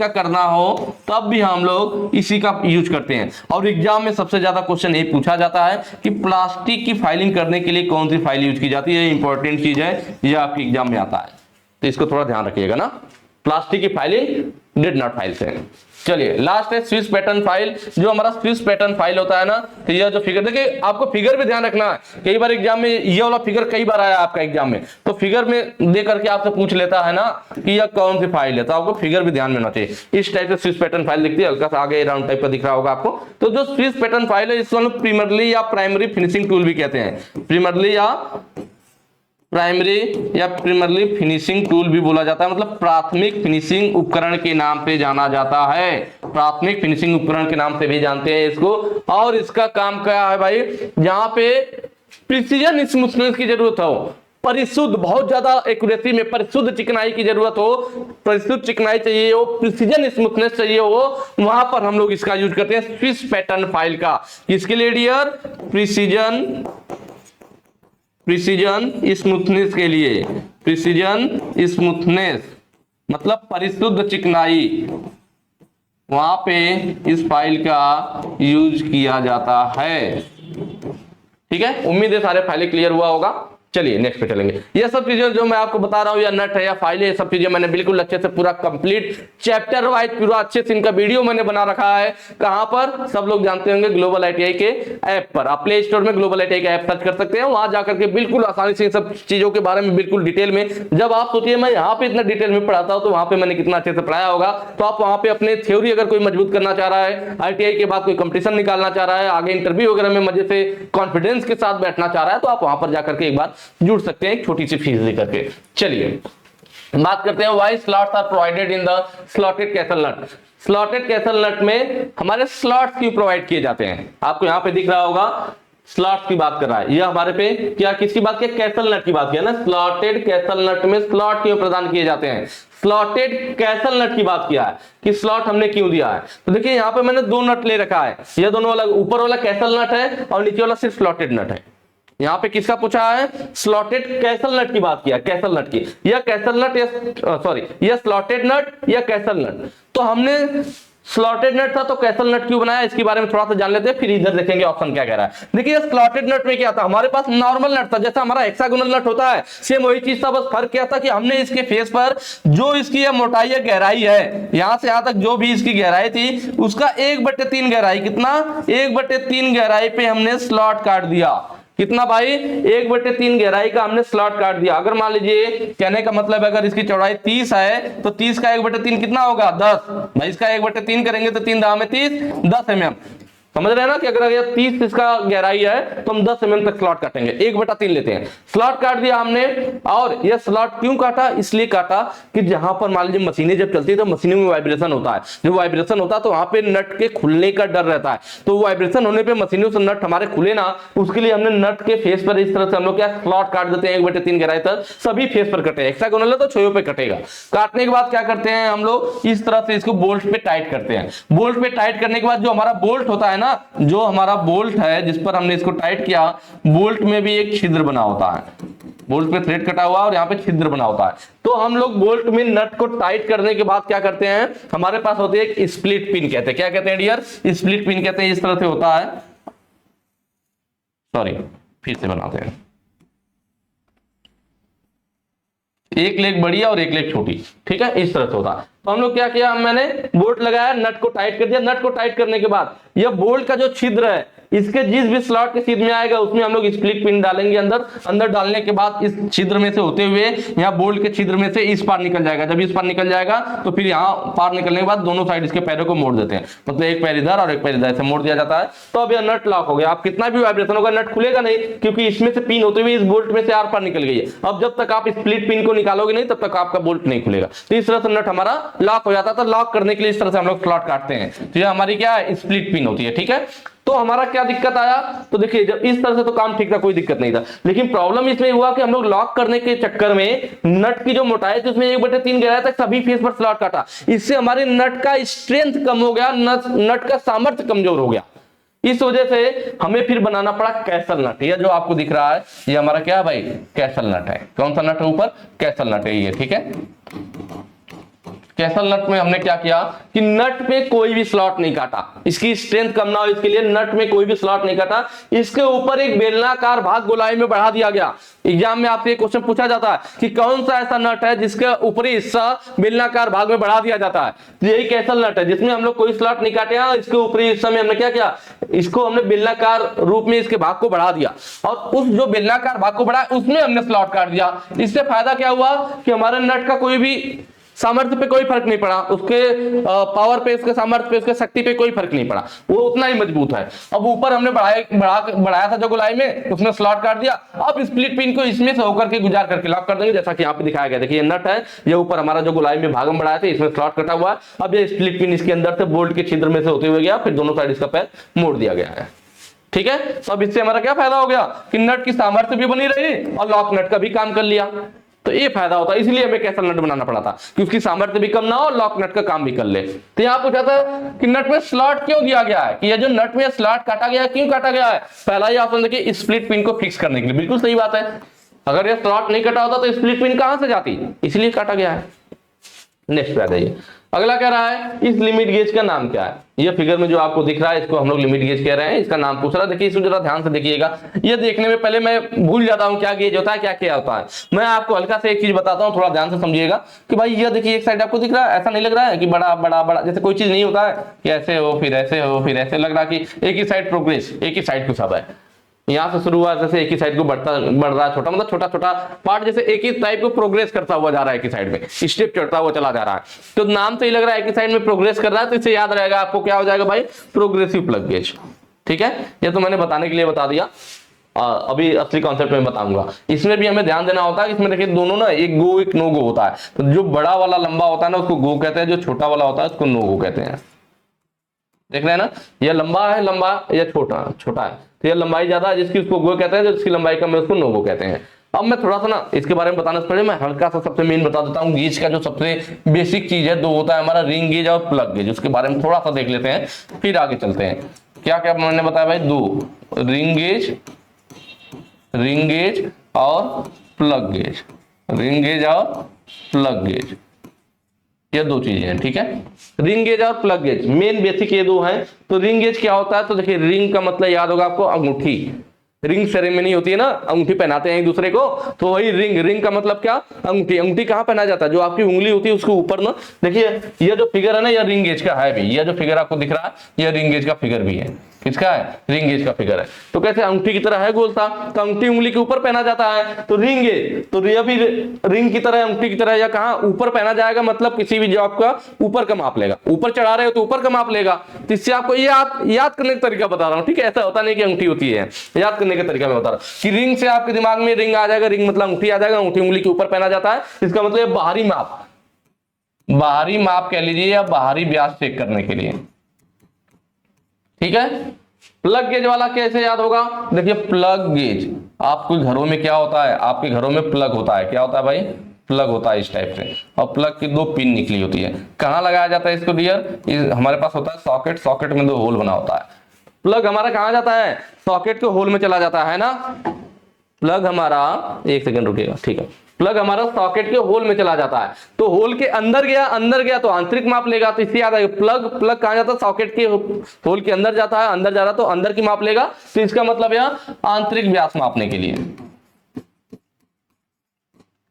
करना हो, तब भी हम लोग इसी का यूज करते हैं। और एग्जाम में सबसे ज्यादा क्वेश्चन ये पूछा जाता है कि प्लास्टिक की फाइलिंग करने के लिए कौन सी फाइल यूज की जाती है। इंपॉर्टेंट चीज है, ये आपके एग्जाम में आता है, तो इसको थोड़ा ध्यान रखिएगा ना। प्लास्टिक की फाइलिंग ड्रेडनॉट फाइल से। चलिए, लास्ट है स्विस पैटर्न फाइल। जो हमारा स्विस पैटर्न फाइल होता है ना, तो यह जो फिगर, देखिए आपको फिगर भी ध्यान रखना है। कई बार एग्जाम में यह वाला फिगर कई बार आया आपका एग्जाम में, तो फिगर में दे करके आपसे पूछ लेता है ना कि यह कौन सी फाइल है, तो आपको फिगर भी ध्यान में होना चाहिए। इस टाइप से स्विस पैटर्न फाइल दिखती है, हल्का सा आगे राउंड टाइप का दिख रहा होगा आपको। तो जो स्विस पैटर्न फाइल है इसको हम प्राइमरी या प्राइमरी फिनिशिंग टूल भी कहते हैं। प्राइमरी फिनिशिंग टूल भी बोला जाता है, मतलब प्राथमिक फिनिशिंग उपकरण के नाम पे जाना जाता है। प्राथमिक फिनिशिंग उपकरण के नाम से भी जानते हैं इसको। और इसका काम क्या है भाई, जहां पे प्रिसीजन स्मूथनेस की जरूरत हो, परिशुद्ध, बहुत ज्यादा एक्यूरेसी में परिशुद्ध चिकनाई की जरूरत हो, परिशुद्ध चिकनाई चाहिए हो, प्रिसीजन स्मूथनेस चाहिए हो, वहां पर हम लोग इसका यूज करते हैं स्विस पैटर्न फाइल का। किसके लिए डियर, प्रिसीजन स्मूथनेस के लिए। प्रिसीजन स्मूथनेस मतलब परिशुद्ध चिकनाई, वहां पे इस फाइल का यूज किया जाता है। ठीक है, उम्मीद है सारे फाइलें क्लियर हुआ होगा। चलिए नेक्स्ट पे चलेंगे। ये सब चीजें जो मैं आपको बता रहा हूँ, या नट है या फाइल है, ये सब चीजें मैंने बिल्कुल अच्छे से पूरा कंप्लीट चैप्टर वाइज पूरा अच्छे से इनका वीडियो मैंने बना रखा है। कहां पर, सब लोग जानते होंगे, ग्लोबल आईटीआई के ऐप पर। आप प्ले स्टोर में ग्लोबल आईटीआई का ऐप सर्च कर सकते हैं, वहां जाकर के बिल्कुल आसानी से इन सब चीजों के बारे में बिल्कुल डिटेल में, जब आप सोचिए मैं यहाँ पे इतना डिटेल में पढ़ाता हूँ तो वहां पे मैंने कितना अच्छे से पढ़ाया होगा। तो आप वहां पे अपने थ्योरी अगर कोई मजबूत करना चाह रहा है, आईटीआई के बाद कोई कंपटीशन निकालना चाह रहा है, आगे इंटरव्यू वगैरह में मजे से कॉन्फिडेंस के साथ बैठना चाह रहा है, तो आप वहां पर जाकर के एक बार जुड़ सकते हैं छोटी सी फीस दे करके। चलिए बात करते हैं, why slots are provided in the slotted castle nut. Slotted castle nut में हमारे स्लॉट्स क्यों प्रोवाइड किए जाते हैं, आपको यहां पे दिख रहा होगा स्लॉट्स की बात कर रहा है, यह हमारे पे क्या किसकी बात किया, कैसल नट की बात किया ना। स्लॉटेड कैसल नट में स्लॉट क्यों प्रदान किए जाते हैं, स्लॉटेड कैसल नट की बात किया है कि स्लॉट हमने क्यों दिया है। तो देखिए यहाँ पे मैंने दो नट ले रखा है, ये दोनों अलग, ऊपर वाला कैसल नट है और नीचे वाला सिर्फ स्लॉटेड नट है। यहाँ पे किसका पूछा है, स्लॉटेड कैसल नट की बात किया, कैसल नट की, या कैसल नट या सॉरी या स्लॉटेड नट या कैसल नट। तो हमने स्लॉटेड नट था तो कैसल नट क्यों बनाया, इसके बारे में थोड़ा सा जान लेते हैं, फिर इधर देखेंगे ऑप्शन क्या कह रहा है। देखिए स्लॉटेड नट में क्या था, हमारे पास नॉर्मल नट था, जैसा हमारा हेक्सागोनल नट होता है, सेम वही चीज था, बस फर्क क्या था कि हमने इसके फेस पर जो इसकी मोटाई या गहराई है, यहां से यहां तक जो भी इसकी गहराई थी उसका 1/3 गहराई, कितना 1/3 गहराई पे हमने स्लॉट काट दिया। कितना भाई, 1/3 गहराई का हमने स्लॉट काट दिया। अगर मान लीजिए कहने का मतलब अगर इसकी चौड़ाई 30 है तो 30 का 1/3 कितना होगा, 10। भाई इसका 1/3 करेंगे तो 3 दाव में 30, 10 mm। समझ रहे हैं ना कि अगर ये 30 इसका गहराई है तो हम 10 mm तक स्लॉट काटेंगे, 1/3 लेते हैं। स्लॉट काट दिया हमने, और ये स्लॉट क्यों काटा, इसलिए काटा कि जहां पर मान लीजिए मशीनें जब चलती है तो मशीनों में वाइब्रेशन होता है, जब वाइब्रेशन होता है तो वहां पे नट के खुलने का डर रहता है, तो वाइब्रेशन होने पे मशीनों से नट हमारे खुले ना, उसके लिए हमने नट के फेस पर इस तरह से हम लोग क्या स्लॉट काट देते हैं 1/3 गहराई तक, सभी फेस पर कटे, हेक्सागोनल है तो छोयों पे कटेगा। काटने के बाद क्या करते हैं हम लोग, इस तरह से इसको बोल्ट पे टाइट करते हैं। बोल्ट पे टाइट करने के बाद जो हमारा बोल्ट होता है ना, जो हमारा बोल्ट है जिस पर हमने इसको टाइट किया, बोल्ट में भी एक छिद्र बना होता है, बोल्ट पे थ्रेड कटा हुआ और यहाँ पे छिद्र बना होता है। तो हम लोग बोल्ट में नट को टाइट करने के बाद क्या करते हैं, हमारे पास होती है एक स्प्लिट पिन, कहते हैं क्या कहते हैं डियर, स्प्लिट पिन कहते हैं। इस तरह से होता है, सॉरी फिर से बनाते हैं, एक लेग बड़ी है और एक लेग छोटी, ठीक है, इस तरह से होता है। तो हम लोग क्या किया, मैंने बोल्ट लगाया, नट को टाइट कर दिया। नट को टाइट करने के बाद यह बोल्ट का जो छिद्र है, इसके जिस भी स्लॉट के छिद्र में आएगा उसमें हम लोग स्प्लिट पिन डालेंगे अंदर डालने के बाद इस छिद्र में से होते हुए यहाँ बोल्ट के छिद्र में से इस पार निकल जाएगा। जब इस पार निकल जाएगा तो फिर यहाँ पार निकलने के बाद दोनों साइड इसके पैरों को मोड़ देते हैं, मतलब एक पैर इधर और एक पैर इधर से मोड़ दिया जाता है। तो अब यह नट लॉक हो गया। आप कितना भी वाइब्रेशन होगा नट खुलेगा नहीं, क्योंकि इसमें से पिन होते हुए इस बोल्ट में से आर पार निकल गई है। अब जब तक आप स्प्लिट पिन को निकालोगे नहीं तब तक आपका बोल्ट नहीं खुलेगा। तो इस तरह से नट हमारा लॉक हो जाता है। तो लॉक करने के लिए इस तरह से हम लोग स्लॉट काटते हैं। तो ये हमारी क्या है, स्प्लिट पिन होती है, ठीक है। तो हमारा क्या दिक्कत आया, तो देखिए जब इस तरह से तो काम ठीक था, कोई दिक्कत नहीं था, लेकिन प्रॉब्लम इसमें हुआ कि हम लोग लॉक करने के चक्कर में नट की जो मोटाई थी उसमें 1/3 गहराई तक सभी फेस पर स्लॉट काटा। इससे हमारे नट का स्ट्रेंथ कम हो गया, नट का सामर्थ्य कमजोर हो गया। इस वजह से हमें फिर बनाना पड़ा कैसल नट। ये जो आपको दिख रहा है ये हमारा क्या है भाई, कैसल नट है। कौन सा नट है ऊपर, कैसल नट है ये, ठीक है। कैसल नट में हमने क्या किया कि नट में कोई भी स्लॉट नहीं काटा, इसकी स्ट्रेंथ कम ना हो इसके लिए नट में कोई भी स्लॉट नहीं काटा। इसके ऊपर एक बेलनाकार भाग गोलाई में बढ़ा दिया गया। एग्जाम में आपसे एक क्वेश्चन पूछा जाता है कि कौन सा ऐसा नट है जिसके ऊपरी हिस्सा बेलनाकार भाग में बढ़ा दिया जाता है। तो यही कैसल नट है जिसमें हम लोग कोई स्लॉट नहीं काटे, इसके ऊपरी हिस्सा में हमने क्या किया, इसको हमने बेलनाकार रूप में इसके भाग को बढ़ा दिया और उस जो बेलनाकार भाग को बढ़ा उसमें हमने स्लॉट काट दिया। इससे फायदा क्या हुआ कि हमारे नट का कोई भी सामर्थ्य पे कोई फर्क नहीं पड़ा, उसके पावर पे, उसके सामर्थ्य पे, उसके शक्ति पे कोई फर्क नहीं पड़ा, वो उतना ही मजबूत है। अब ऊपर हमने बढ़ाया था जो गोलाई में, उसमें स्लॉट काट दिया। अब स्प्लिट पिन को इसमें से होकर के गुजार करके लॉक कर देंगे, जैसा कि यहाँ पे दिखाया गया। देखिए ये नट है, ये ऊपर हमारा जो गोलाई में भाग में बढ़ाया था इसमें स्लॉट कटा हुआ है। अब ये स्प्लिट पिन इसके अंदर से बोल्ट के छिद्र में से होते हुए गया, फिर दोनों साइड इसका पैर मोड़ दिया गया है, ठीक है। तो अब इससे हमारा क्या फायदा हो गया कि नट की सामर्थ्य भी बनी रही और लॉक नट का भी काम कर लिया। तो ये फायदा होता है, इसलिए हमें कैसल नट बनाना पड़ा था कि उसकी सामर्थ्य भी कम ना हो, लॉक नट का काम भी कर ले। तो यहाँ पूछा था कि नट में स्लॉट क्यों दिया गया है, कि ये जो नट में स्लॉट काटा गया है क्यों काटा गया है। पहला ही ऑप्शन देखिए, स्प्लिट पिन को फिक्स करने के लिए। बिल्कुल सही बात है, अगर ये स्लॉट नहीं कटा होता तो स्प्लिट पिन कहां से जाती, इसलिए काटा गया है। नेक्स्ट पे आ जाइए, अगला कह रहा है इस लिमिट गेज का नाम क्या है। ये फिगर में जो आपको दिख रहा है इसको हम लोग लिमिट गेज कह रहे हैं, इसका नाम पूछ रहा है। देखिए इसको जरा ध्यान से देखिएगा, ये देखने में पहले मैं भूल जाता हूँ क्या गेज होता है क्या होता है। मैं आपको हल्का से एक चीज बताता हूँ, थोड़ा ध्यान से समझिएगा कि भाई ये देखिए एक साइड आपको दिख रहा है, ऐसा नहीं लग रहा है कि बड़ा बड़ा बड़ा जैसे कोई चीज नहीं होता है कि ऐसे हो फिर ऐसे हो फिर ऐसे, लग रहा है कि एक ही साइड प्रोग्रेस, एक ही साइड को सब है। यहां से शुरू हुआ जैसे एक ही साइड को बढ़ रहा है, छोटा मतलब छोटा छोटा पार्ट जैसे एक ही टाइप को प्रोग्रेस करता हुआ जा रहा है, एक ही साइड में स्टेप चढ़ता हुआ चला जा रहा है। तो नाम तो ये लग रहा है एक ही साइड में प्रोग्रेस कर रहा है, तो इससे याद रहेगा आपको क्या हो जाएगा भाई, प्रोग्रेसिव प्लग गेज, ठीक है। ये तो मैंने बताने के लिए बता दिया। अभी असली कॉन्सेप्ट में बताऊंगा। इसमें भी हमें ध्यान देना होता है, इसमें देखिए दोनों ना, एक गो एक नो गो होता है। तो जो बड़ा वाला लंबा होता है ना उसको गो कहते हैं, जो छोटा वाला होता है उसको नो गो कहते हैं। देख रहे हैं ना, यह लंबा है, लंबा या छोटा छोटा है, तो यह लंबाई ज्यादा है जिसकी उसको गो कहते हैं, जिसकी लंबाई कम है उसको नो गो कहते हैं। अब मैं थोड़ा सा ना इसके बारे में बताने से पहले मैं हल्का सा सबसे मेन बता देता हूँ। गेज का जो सबसे बेसिक चीज है, दो होता है हमारा, रिंग गेज और प्लग गेज। उसके बारे में थोड़ा सा देख लेते हैं, फिर आगे चलते हैं। क्या क्या मैंने बताया भाई, दो, रिंग गेज और प्लग गेज, रिंग गेज और प्लग गेज, ये दो चीजें हैं, ठीक है। रिंग गेज और प्लग गेज मेन बेसिक ये दो हैं। तो रिंग गेज क्या होता है, तो देखिए रिंग का मतलब याद होगा आपको, अंगूठी। रिंग सेरेमनी होती है ना, अंगूठी पहनाते हैं एक दूसरे को, तो वही रिंग, रिंग का मतलब क्या, अंगूठी। अंगूठी कहाँ पहना जाता है, जो आपकी उंगली होती है उसके ऊपर ना। देखिए ये जो फिगर है ना, ये रिंग गेज का है भी। ये जो फिगर आपको दिख रहा है ये रिंग गेज का फिगर भी है। किसका है, रिंग गेज का फिगर है। तो कैसे अंगूठी की तरह है गोल सा, तो अंगूठी उंगली के ऊपर पहना जाता है, तो रिंग गेज। तो ये भी रिंग की तरह, अंगूठी की तरह, या कहाँ ऊपर पहना जाएगा, मतलब किसी भी जो आपका ऊपर का माप लेगा, ऊपर चढ़ा रहे हो तो ऊपर का माप लेगा। तो इससे आपको याद करने का तरीका बता रहा हूँ, ठीक है। ऐसा होता नहीं कि अंगूठी होती है, याद करने का तरीका मैं बता रहा हूँ कि रिंग से आपके दिमाग में रिंग आ जाएगा, रिंग मतलब अंगूठी आ जाएगा, अंगूठी उंगली के ऊपर पहना जाता है। इसका मतलब बाहरी माप, बाहरी माप कह लीजिए, या बाहरी व्यास चेक करने के लिए, ठीक है। प्लग गेज वाला कैसे याद होगा, देखिए प्लग गेज आपके घरों में क्या होता है, आपके घरों में प्लग होता है, क्या होता है भाई, प्लग होता है इस टाइप से, और प्लग की दो पिन निकली होती है। कहाँ लगाया जाता है इसको डियर, हमारे पास होता है सॉकेट, सॉकेट में दो होल बना होता है। प्लग हमारा कहाँ जाता है, सॉकेट के होल में चला जाता है ना। प्लग हमारा, एक सेकंड रुकिएगा, ठीक है। प्लग हमारा सॉकेट के होल में चला जाता है, तो होल के अंदर गया तो आंतरिक माप लेगा। तो इससे याद आएगा, प्लग कहां जाता है, सॉकेट के होल के अंदर जाता है, अंदर जा रहा तो अंदर की माप लेगा। तो इसका मतलब यह आंतरिक व्यास मापने के लिए,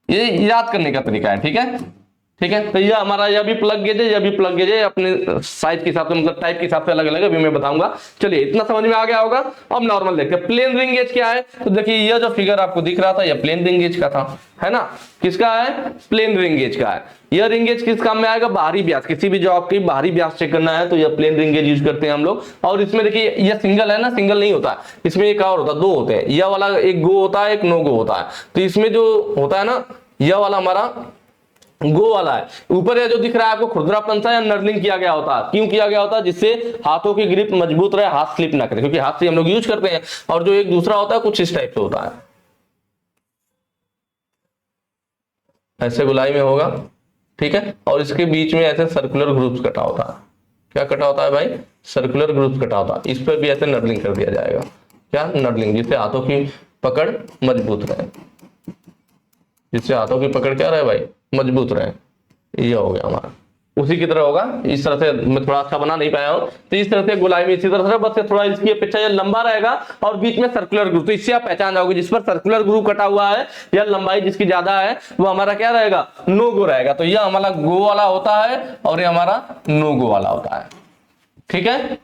ये याद करने का तरीका है, ठीक है, ठीक है। तो यह हमारा, यह भी प्लग गेज है, यह भी प्लग गेज है, अपने साइज के हिसाब से, मतलब टाइप के हिसाब से अलग अलग है, अभी मैं बताऊंगा। चलिए इतना समझ में आ गया होगा। अब नॉर्मल देखते हैं, प्लेन रिंग गेज क्या है। तो देखिए यह जो फिगर आपको दिख रहा था, यह प्लेन रिंग गेज का था, है ना। किसका है, प्लेन रिंग गेज का है। यह रिंग गेज किस काम में आएगा, बाहरी व्यास, किसी भी जो आपकी बाहरी व्यास चेक करना है तो यह प्लेन रिंग गेज यूज करते हैं हम लोग। और इसमें देखिए यह सिंगल है ना, सिंगल नहीं होता, इसमें एक और होता है, दो होते हैं। यह वाला एक गो होता है, एक नो गो होता है। तो इसमें जो होता है ना, यह वाला हमारा गो वाला है। ऊपर ये जो दिख रहा है आपको खुरदरापन सा या नर्लिंग किया गया होता है। क्यों किया गया होता है, जिससे हाथों की ग्रिप मजबूत रहे, हाथ स्लिप ना करे, क्योंकि हाथ से हम लोग यूज करते हैं। और जो एक दूसरा होता है कुछ इस टाइप से होता है, ऐसे गोलाई में होगा, ठीक है। और इसके बीच में ऐसे सर्कुलर ग्रुप्स कटा होता है। क्या कटा होता है भाई, सर्कुलर ग्रुप्स कटा होता है। इस पर भी ऐसे नर्लिंग कर दिया जाएगा, क्या, नर्लिंग, जिससे हाथों की पकड़ मजबूत रहे, जिससे हाथों की पकड़ क्या रहे भाई, मजबूत रहे। ये हो गया हमारा, उसी की तरह होगा। इस तरह से मैं थोड़ा अच्छा बना नहीं पाया हूं, तो इस तरह से गोलाई में इसी तरह से, बस थोड़ा इसकी अपेक्षा ये लंबा रहेगा और बीच में सर्कुलर ग्रुप। तो इससे आप पहचान जाओगे, जिस पर सर्कुलर ग्रुप कटा हुआ है या लंबाई जिसकी ज्यादा है वो हमारा क्या रहेगा, नो गो रहेगा। तो यह हमारा गो वाला होता है और ये हमारा नो गो वाला होता है, ठीक है।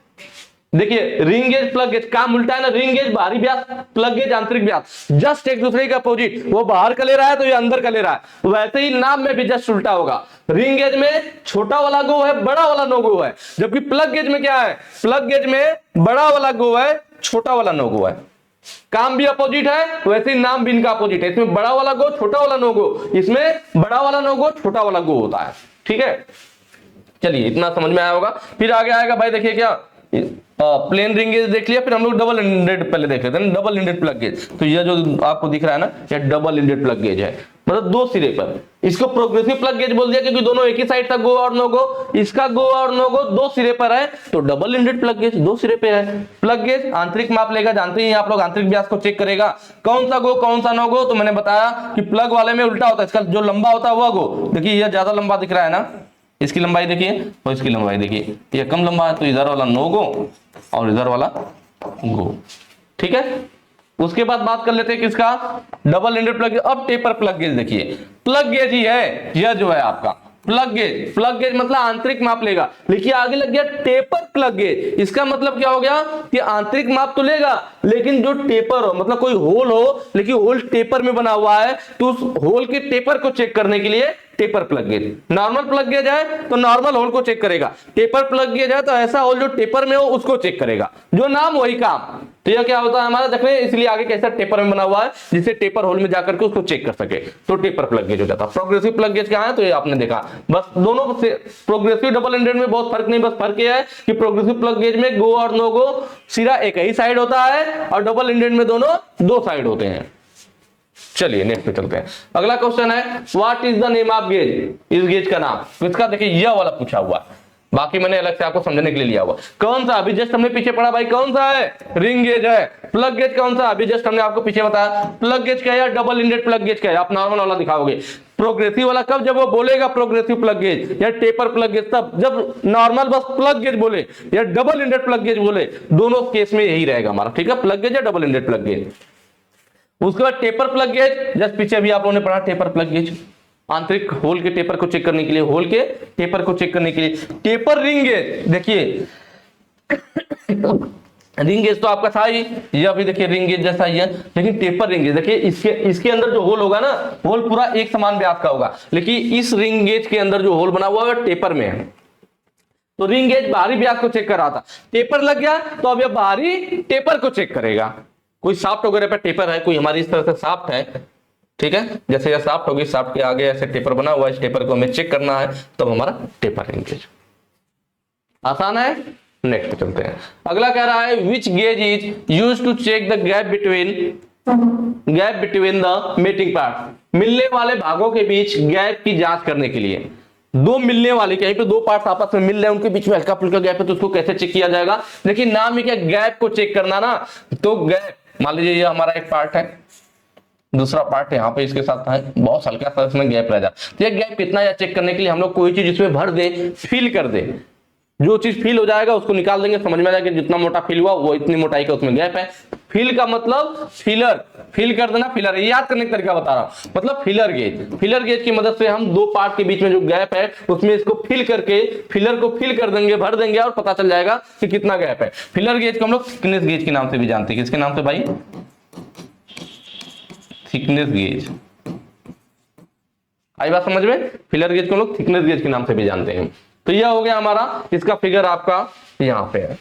देखिए रिंग गेज प्लग गेज काम उल्टा है ना, रिंग गेज बाहरी व्यास, प्लग गेज आंतरिक व्यास, जस्ट एक दूसरे के अपोजिट। वो बाहर का ले रहा है तो ये अंदर का ले रहा है, वैसे ही नाम में भी जस्ट उल्टा होगा। रिंग गेज में छोटा वाला गो है, बड़ा वाला नो गो है, जबकि प्लग गेज में क्या है, प्लग गेज में बड़ा वाला गो है, छोटा वाला नो गो है। काम भी अपोजिट है, वैसे ही नाम भी इनका अपोजिट है। इसमें बड़ा वाला गो, छोटा वाला नो गो, इसमें बड़ा वाला नो गो, छोटा वाला गो होता है, ठीक है। चलिए इतना समझ में आया होगा। फिर आगे आएगा भाई, देखिए क्या, प्लेन रिंग गेज देख लिया, फिर हम लोग डबल इंडेड पहले देख लेते हैं, डबल इंडेड प्लग गेज। तो यह जो आपको दिख रहा है ना, यह डबल इंडेड प्लग गेज है, मतलब दो सिरे पर। इसको प्रोग्रेसिव प्लग गेज बोल दिया क्योंकि दोनों एक ही साइड था, गो और नो गो। इसका गो और नो गो दो सिरे पर है, तो डबल इंडेड प्लग गेज दो सिरे पे है। प्लग गेज आंतरिक माप लेगा, जानते हैं आप लोग, आंतरिक व्यास को चेक करेगा, कौन सा गो कौन सा नो गो। तो मैंने बताया कि प्लग वाले में उल्टा होता है, इसका जो लंबा होता है वह गो। देखिए यह ज्यादा लंबा दिख रहा है ना, इसकी लंबाई देखिए और इसकी लंबाई देखिए, ये कम लंबा है, तो इधर वाला नो गो और इधर वाला गो, ठीक है। उसके बाद बात कर लेते हैं किसका, डबल इंडेड प्लग गेज। अब टेपर प्लग गेज देखिए, प्लग गेज ही है यह जो है आपका प्लग गेज। प्लग गेज मतलब आंतरिक माप लेगा, लेकिन आगे लग गया टेपर प्लग गेज। इसका मतलब क्या हो गया कि आंतरिक माप तो लेगा, लेकिन जो टेपर हो, मतलब कोई होल हो लेकिन होल टेपर में बना हुआ है, तो उस होल के टेपर को चेक करने के लिए taper plug gauge. Normal plug gauge है तो नॉर्मल होल को चेक करेगा, टेपर प्लग गेज है तो ऐसा होल जो टेपर में हो उसको चेक करेगा। जो नाम वही काम, तो यह क्या होता है हमारा, देख रहे हैं, इसलिए आगे कैसा टेपर में बना हुआ है जिससे टेपर होल में जाकर के उसको चेक कर सके, तो टेपर प्लग गेज हो जाता है। प्रोग्रेसिव प्लग गेज क्या है, तो ये आपने देखा, बस दोनों से प्रोग्रेसिव डबल एंडेड में बहुत फर्क नहीं, बस फर्क ये है कि प्रोग्रेसिव प्लग गेज में गो और नो गो सिरा एक ही साइड होता है और डबल एंडेड में दोनों दो साइड होते हैं। चलिए नेक्स्ट पे चलते हैं। अगला क्वेश्चन है what is the name of gauge, इस गेज का नाम। इसका देखिए यह वाला पूछा हुआ, बाकी मैंने अलग से आपको समझने के लिए लिया हुआ। कौन सा, अभी जस्ट हमने पीछे पढ़ा भाई, कौन सा है, रिंग गेज है। प्लग गेज कौन सा, अभी जस्ट हमने आपको पीछे बताया, प्लग गेज क्या है या डबल इंडेड प्लग गेज क्या है। आप नॉर्मल वाला दिखाओगे, प्रोग्रेसिव वाला कब, जब वो बोलेगा प्रोग्रेसिव प्लग गेज या टेपर प्लग गेज तब, जब नॉर्मल बस प्लग गेज बोले या डबल इंडेड प्लग गेज बोले, दोनों केस में यही रहेगा हमारा, ठीक है, प्लग गेज या डबल इंडेड प्लग गेज। उसके बाद टेपर प्लग गेज, जस्ट पीछे भी आप लोगों ने पढ़ा, टेपर प्लग गेज आंतरिक होल के टेपर को चेक करने के लिए, होल के टेपर को चेक करने के लिए। टेपर रिंग गेज, देखिए रिंग गेज तो आपका था ही, यह भी देखिए रिंग गेज जैसा ही है, लेकिन टेपर रिंग गेज देखिए इसके अंदर जो होल होगा ना, होल पूरा एक समान व्यास का होगा, लेकिन इस रिंग गेज के अंदर जो होल बना हुआ है टेपर में है। तो रिंग गेज बाहरी व्यास को चेक कर रहा था, टेपर लग गया तो अब यह बाहरी टेपर को चेक करेगा। कोई साफ्ट वगैरह पे टेपर है, कोई हमारी इस तरह से साफ्ट है, ठीक है, जैसे यह साफ्ट होगी, साफ्ट के आगे ऐसे टेपर बना हुआ है, इस टेपर को हमें चेक करना है, तब हमारा टेपर रिंग गेज। आसान है, नेक्स्ट पे चलते हैं। अगला कह रहा है which gauge is used to check the gap between the mating part, मिलने वाले भागों के बीच गैप की जांच करने के लिए। दो मिलने वाले, कहीं पे दो पार्ट्स आपस में मिल रहे हैं, उनके बीच में हल्का फुल्का गैप है, तो उसको कैसे चेक किया जाएगा। लेकिन नाम ही क्या, गैप को चेक करना ना, तो गैप, मान लीजिए ये हमारा एक पार्ट है, दूसरा पार्ट यहाँ पे इसके साथ है, बहुत हल्का सा इसमें गैप रह जाता है, तो ये गैप कितना है चेक करने के लिए हम लोग कोई चीज इसमें भर दे, फिल कर दे, जो चीज फिल हो जाएगा उसको निकाल देंगे, समझ में आ जाएगा जितना मोटा फिल हुआ वो इतनी मोटाई का उसमें गैप है। फिल का मतलब फिलर, फिल कर देना, फिलर, ये याद करने का तरीका बता रहा हूं, मतलब फिलर गेज। फिलर गेज की मदद से हम दो पार्ट के बीच में जो गैप है उसमें इसको फिल करके, फिलर को फिल कर देंगे, भर देंगे और पता चल जाएगा कि कितना गैप है। फिलर गेज को हम लोग थिकनेस गेज के नाम से भी जानते हैं। किसके नाम से भाई, थिकनेस गेज। आई बात समझ में, फिलर गेज को हम लोग थिकनेस गेज के नाम से भी जानते हैं। तो यह हो गया हमारा, इसका फिगर आपका यहां पे है,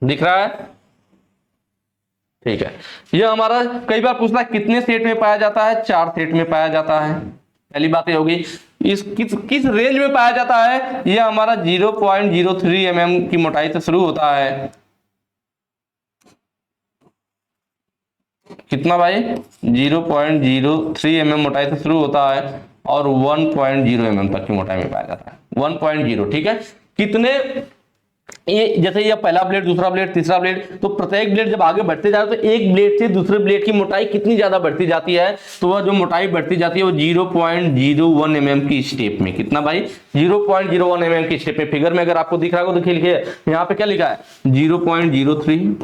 दिख रहा है, ठीक है। यह हमारा कई बार पूछना है कितने सेट में पाया जाता है, 4 सेट में पाया जाता है। पहली बात ये होगी, इस किस रेंज में पाया जाता है, यह हमारा 0.03 mm की मोटाई से शुरू होता है। कितना भाई, 0.03 mm मोटाई से शुरू होता है और 1.0 mm तक की मोटाई में पाया जाता है, 1.0, ठीक है। कितने, ये जैसे ये पहला ब्लेड, दूसरा ब्लेड, तीसरा ब्लेड, तो प्रत्येक ब्लेड जब आगे बढ़ते जाते हैं तो एक ब्लेड से दूसरे ब्लेड की मोटाई कितनी ज्यादा बढ़ती जाती है, तो वह जो मोटाई बढ़ती जाती है वो 0.01 mm की स्टेप में। कितना भाई, 0.01 mm की स्टेप में। फिगर में अगर आपको दिख रहा हो तो लिखिए, यहाँ पे क्या लिखा है 0.03,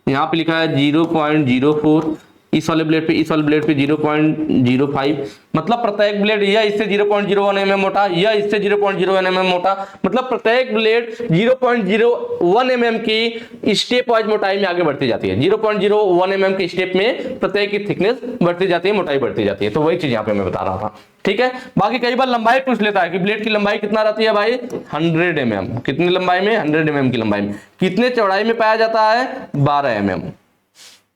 यहाँ पे लिखा है 0.04, इस वाले ब्लेड पे 0.05, मतलब प्रत्येक ब्लेड यह इससे 0.01 mm मोटा, यह इससे 0.01 mm मोटा, मतलब प्रत्येक ब्लेड 0.01 mm की स्टेप वाइज मोटाई में आगे बढ़ती जाती है। 0.01 mm की स्टेप में प्रत्येक की थिकनेस बढ़ती जाती है, मोटाई बढ़ती जाती है। तो वही चीज यहाँ पे मैं बता रहा था, ठीक है। बाकी कई बार लंबाई पूछ लेता है कि ब्लेड की लंबाई कितना रहती है भाई, 100 mm। कितनी लंबाई में, 100 mm की लंबाई में। कितने चौड़ाई में पाया जाता है, 12 mm।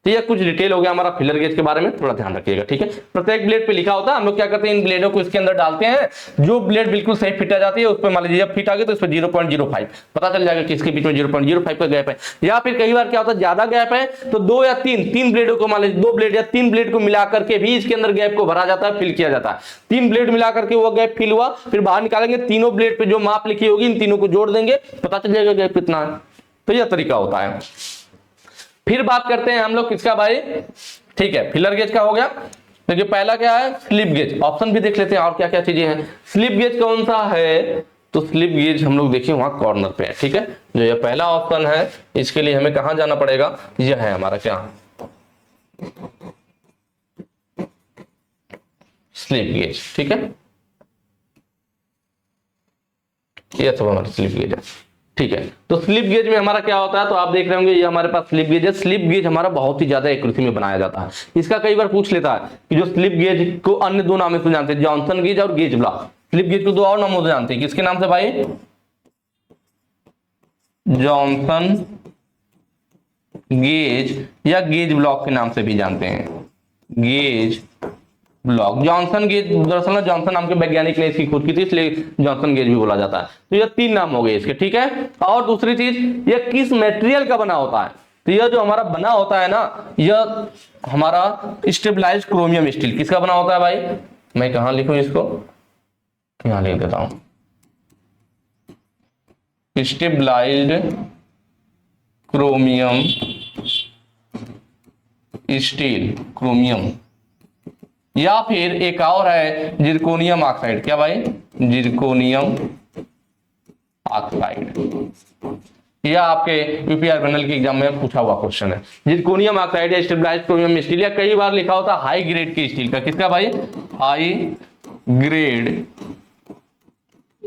तो ये कुछ डिटेल हो गया हमारा फिलर गेज के बारे में, थोड़ा ध्यान रखिएगा, ठीक है। प्रत्येक ब्लेड पे लिखा होता है, हम लोग क्या करते हैं इन ब्लेडों को इसके अंदर डालते हैं, जो ब्लेड बिल्कुल सही फिट आ जाती है उस पर मान लीजिए जब फिट आ गई तो उस पर 0.05 पता चल जाएगा कि इसके बीच में 0.05 का गैप है। या फिर कई बार क्या होता है ज्यादा गैप है तो 2 या 3 ब्लेडों को, मान लीजिए 2 ब्लेड या 3 ब्लेड को मिला करके भी इसके अंदर गैप को भरा जाता है, फिल किया जाता है। 3 ब्लेड मिला करके वो गैप फिल हुआ, फिर बाहर निकालेंगे, तीनों ब्लेड पे जो माप लिखी होगी इन तीनों को जोड़ देंगे, पता चल जाएगा गैप कितना है। तो यह तरीका होता है। फिर बात करते हैं हम लोग किसका भाई, ठीक है, फिलर गेज का हो गया। देखिए पहला क्या है, स्लिप गेज। ऑप्शन भी देख लेते हैं और क्या क्या चीजें हैं। स्लिप गेज कौन सा है, तो स्लिप गेज हम लोग देखिए वहां कॉर्नर पे है, ठीक है। जो ये पहला ऑप्शन है इसके लिए हमें कहां जाना पड़ेगा, यह है हमारा क्या, स्लिप गेज, ठीक है। ये सब हमारा स्लिप गेज है, ठीक है। तो स्लिप गेज में हमारा क्या होता है, तो आप देख रहे होंगे ये हमारे पास स्लिप गेज है। स्लिप गेज हमारा बहुत ही ज्यादा एक्यूरेसी में बनाया जाता है। इसका कई बार पूछ लेता है कि जो स्लिप गेज को अन्य 2 नामों से जानते हैं, जॉनसन गेज और गेज ब्लॉक। स्लिप गेज को 2 और नामों से जानते हैं, किसके नाम से भाई, जॉनसन गेज या गेज ब्लॉक के नाम से भी जानते हैं, गेज ब्लॉक। जॉनसन गेज, दरअसल ना जॉनसन नाम के वैज्ञानिक ने इसकी खोज की थी, इसलिए जॉनसन गेज भी बोला जाता है। तो ये 3 नाम हो गए इसके, ठीक है। और दूसरी चीज, ये किस मटेरियल का बना होता है, तो यह जो हमारा बना होता है ना, यह हमारा स्टेबलाइज्ड क्रोमियम स्टील। किसका बना होता है भाई, मैं कहां लिखूं इसको, यहां लिख देता हूं, स्टेबलाइज्ड क्रोमियम स्टील, क्रोमियम। या फिर एक और है जिरकोनियम ऑक्साइड। क्या भाई, जिरकोनियम ऑक्साइड। यह आपके यूपीआर पैनल के एग्जाम में पूछा हुआ क्वेश्चन है। जिरकोनियम ऑक्साइड या स्टेबलाइज्ड क्रोमियम स्टील, या कई बार लिखा होता है हाई ग्रेड की स्टील का। किसका भाई, हाई ग्रेड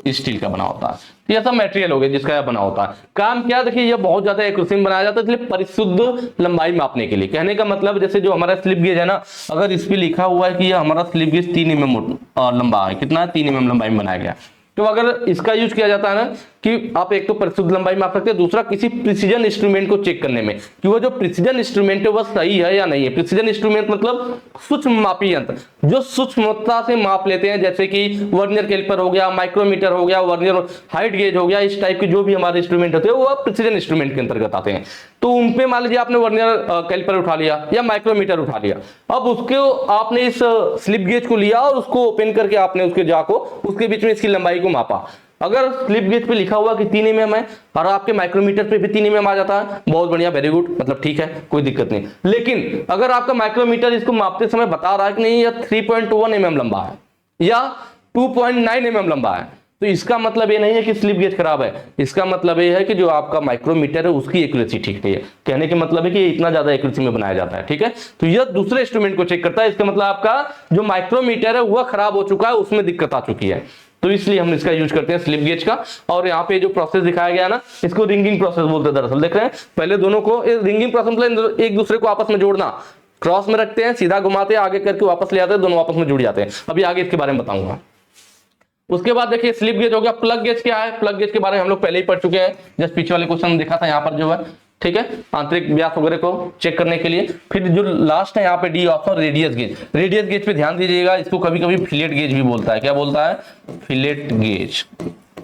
स्टील का बना होता है। तो यह सब मटेरियल हो गया जिसका यह बना होता है। काम क्या, देखिए यह बहुत ज्यादा एक्यूरेसी में बनाया जाता है, इसलिए परिशुद्ध लंबाई मापने के लिए। कहने का मतलब जैसे जो हमारा स्लिप गेज है ना, अगर इस पे लिखा हुआ है कि यह हमारा स्लिप गेज 3 mm लंबा है, कितना है, 3 mm लंबाई में बनाया गया, तो अगर इसका यूज किया जाता है ना कि आप एक तो परिशुद्ध लंबाई माप सकते हैं, दूसरा किसी प्रिसीजन इंस्ट्रूमेंट को चेक करने में कि वो जो प्रिसीजन इंस्ट्रूमेंट है वह सही है या नहीं है। प्रिसीजन इंस्ट्रूमेंट मतलब सूक्ष्म मापी यंत्र जो सूक्ष्मता से माप लेते हैं, जैसे कि वर्नियर कैलिपर हो गया, माइक्रोमीटर हो गया, वर्नियर हाइट गेज हो गया, इस टाइप के जो भी हमारे इंस्ट्रूमेंट होते हैं वो प्रिसीजन इंस्ट्रूमेंट के अंतर्गत आते हैं। तो उनपे मान लीजिए आपने वर्नियर कैलिपर उठा लिया या माइक्रोमीटर उठा लिया, अब उसको आपने इस स्लिप गेज को लिया और उसको ओपन करके आपने उसके जा को उसके बीच में इसकी लंबाई को मापा। अगर स्लिप गेज पे लिखा हुआ कि 3 mm है और आपके माइक्रोमीटर पे भी 3 mm आ जाता है, बहुत बढ़िया, वेरी गुड, मतलब ठीक है, कोई दिक्कत नहीं। लेकिन अगर आपका माइक्रोमीटर इसको मापते समय बता रहा है कि नहीं, यह 3.1 mm लंबा है या 2.9 mm लंबा है, तो इसका मतलब ये नहीं है कि स्लिप गेज खराब है। इसका मतलब ये है कि जो आपका माइक्रोमीटर है उसकी एक्यूरेसी ठीक नहीं है। कहने के मतलब है कि इतना ज्यादा एक्यूरेसी में बनाया जाता है, ठीक है। तो यह दूसरे इंस्ट्रूमेंट को चेक करता है, इसका मतलब आपका जो माइक्रोमीटर है वह खराब हो चुका है, उसमें दिक्कत आ चुकी है, तो इसलिए हम इसका यूज करते हैं स्लिप गेज का। और यहाँ पे जो प्रोसेस दिखाया गया ना, इसको रिंगिंग प्रोसेस बोलते हैं। दरअसल देख रहे हैं, पहले दोनों को रिंगिंग प्रोसेस मतलब एक दूसरे को आपस में जोड़ना, क्रॉस में रखते हैं, सीधा घुमाते हैं, आगे करके वापस ले आते हैं, दोनों आपस में जुड़ जाते हैं। अभी आगे इसके बारे में बताऊंगा। उसके बाद देखिए स्लिप गेज हो गया। प्लग गेज क्या है, प्लग गेज के बारे में हम लोग पहले ही पढ़ चुके हैं, जस्ट पीछे वाले क्वेश्चन देखा था यहाँ पर जो है, ठीक है, आंतरिक व्यास वगैरह को चेक करने के लिए। फिर जो लास्ट है यहाँ पे D option, radius gauge. Radius gauge पे ध्यान दीजिएगा, इसको कभी कभी फिलेट गेज भी बोलता है। क्या बोलता है, fillet gauge.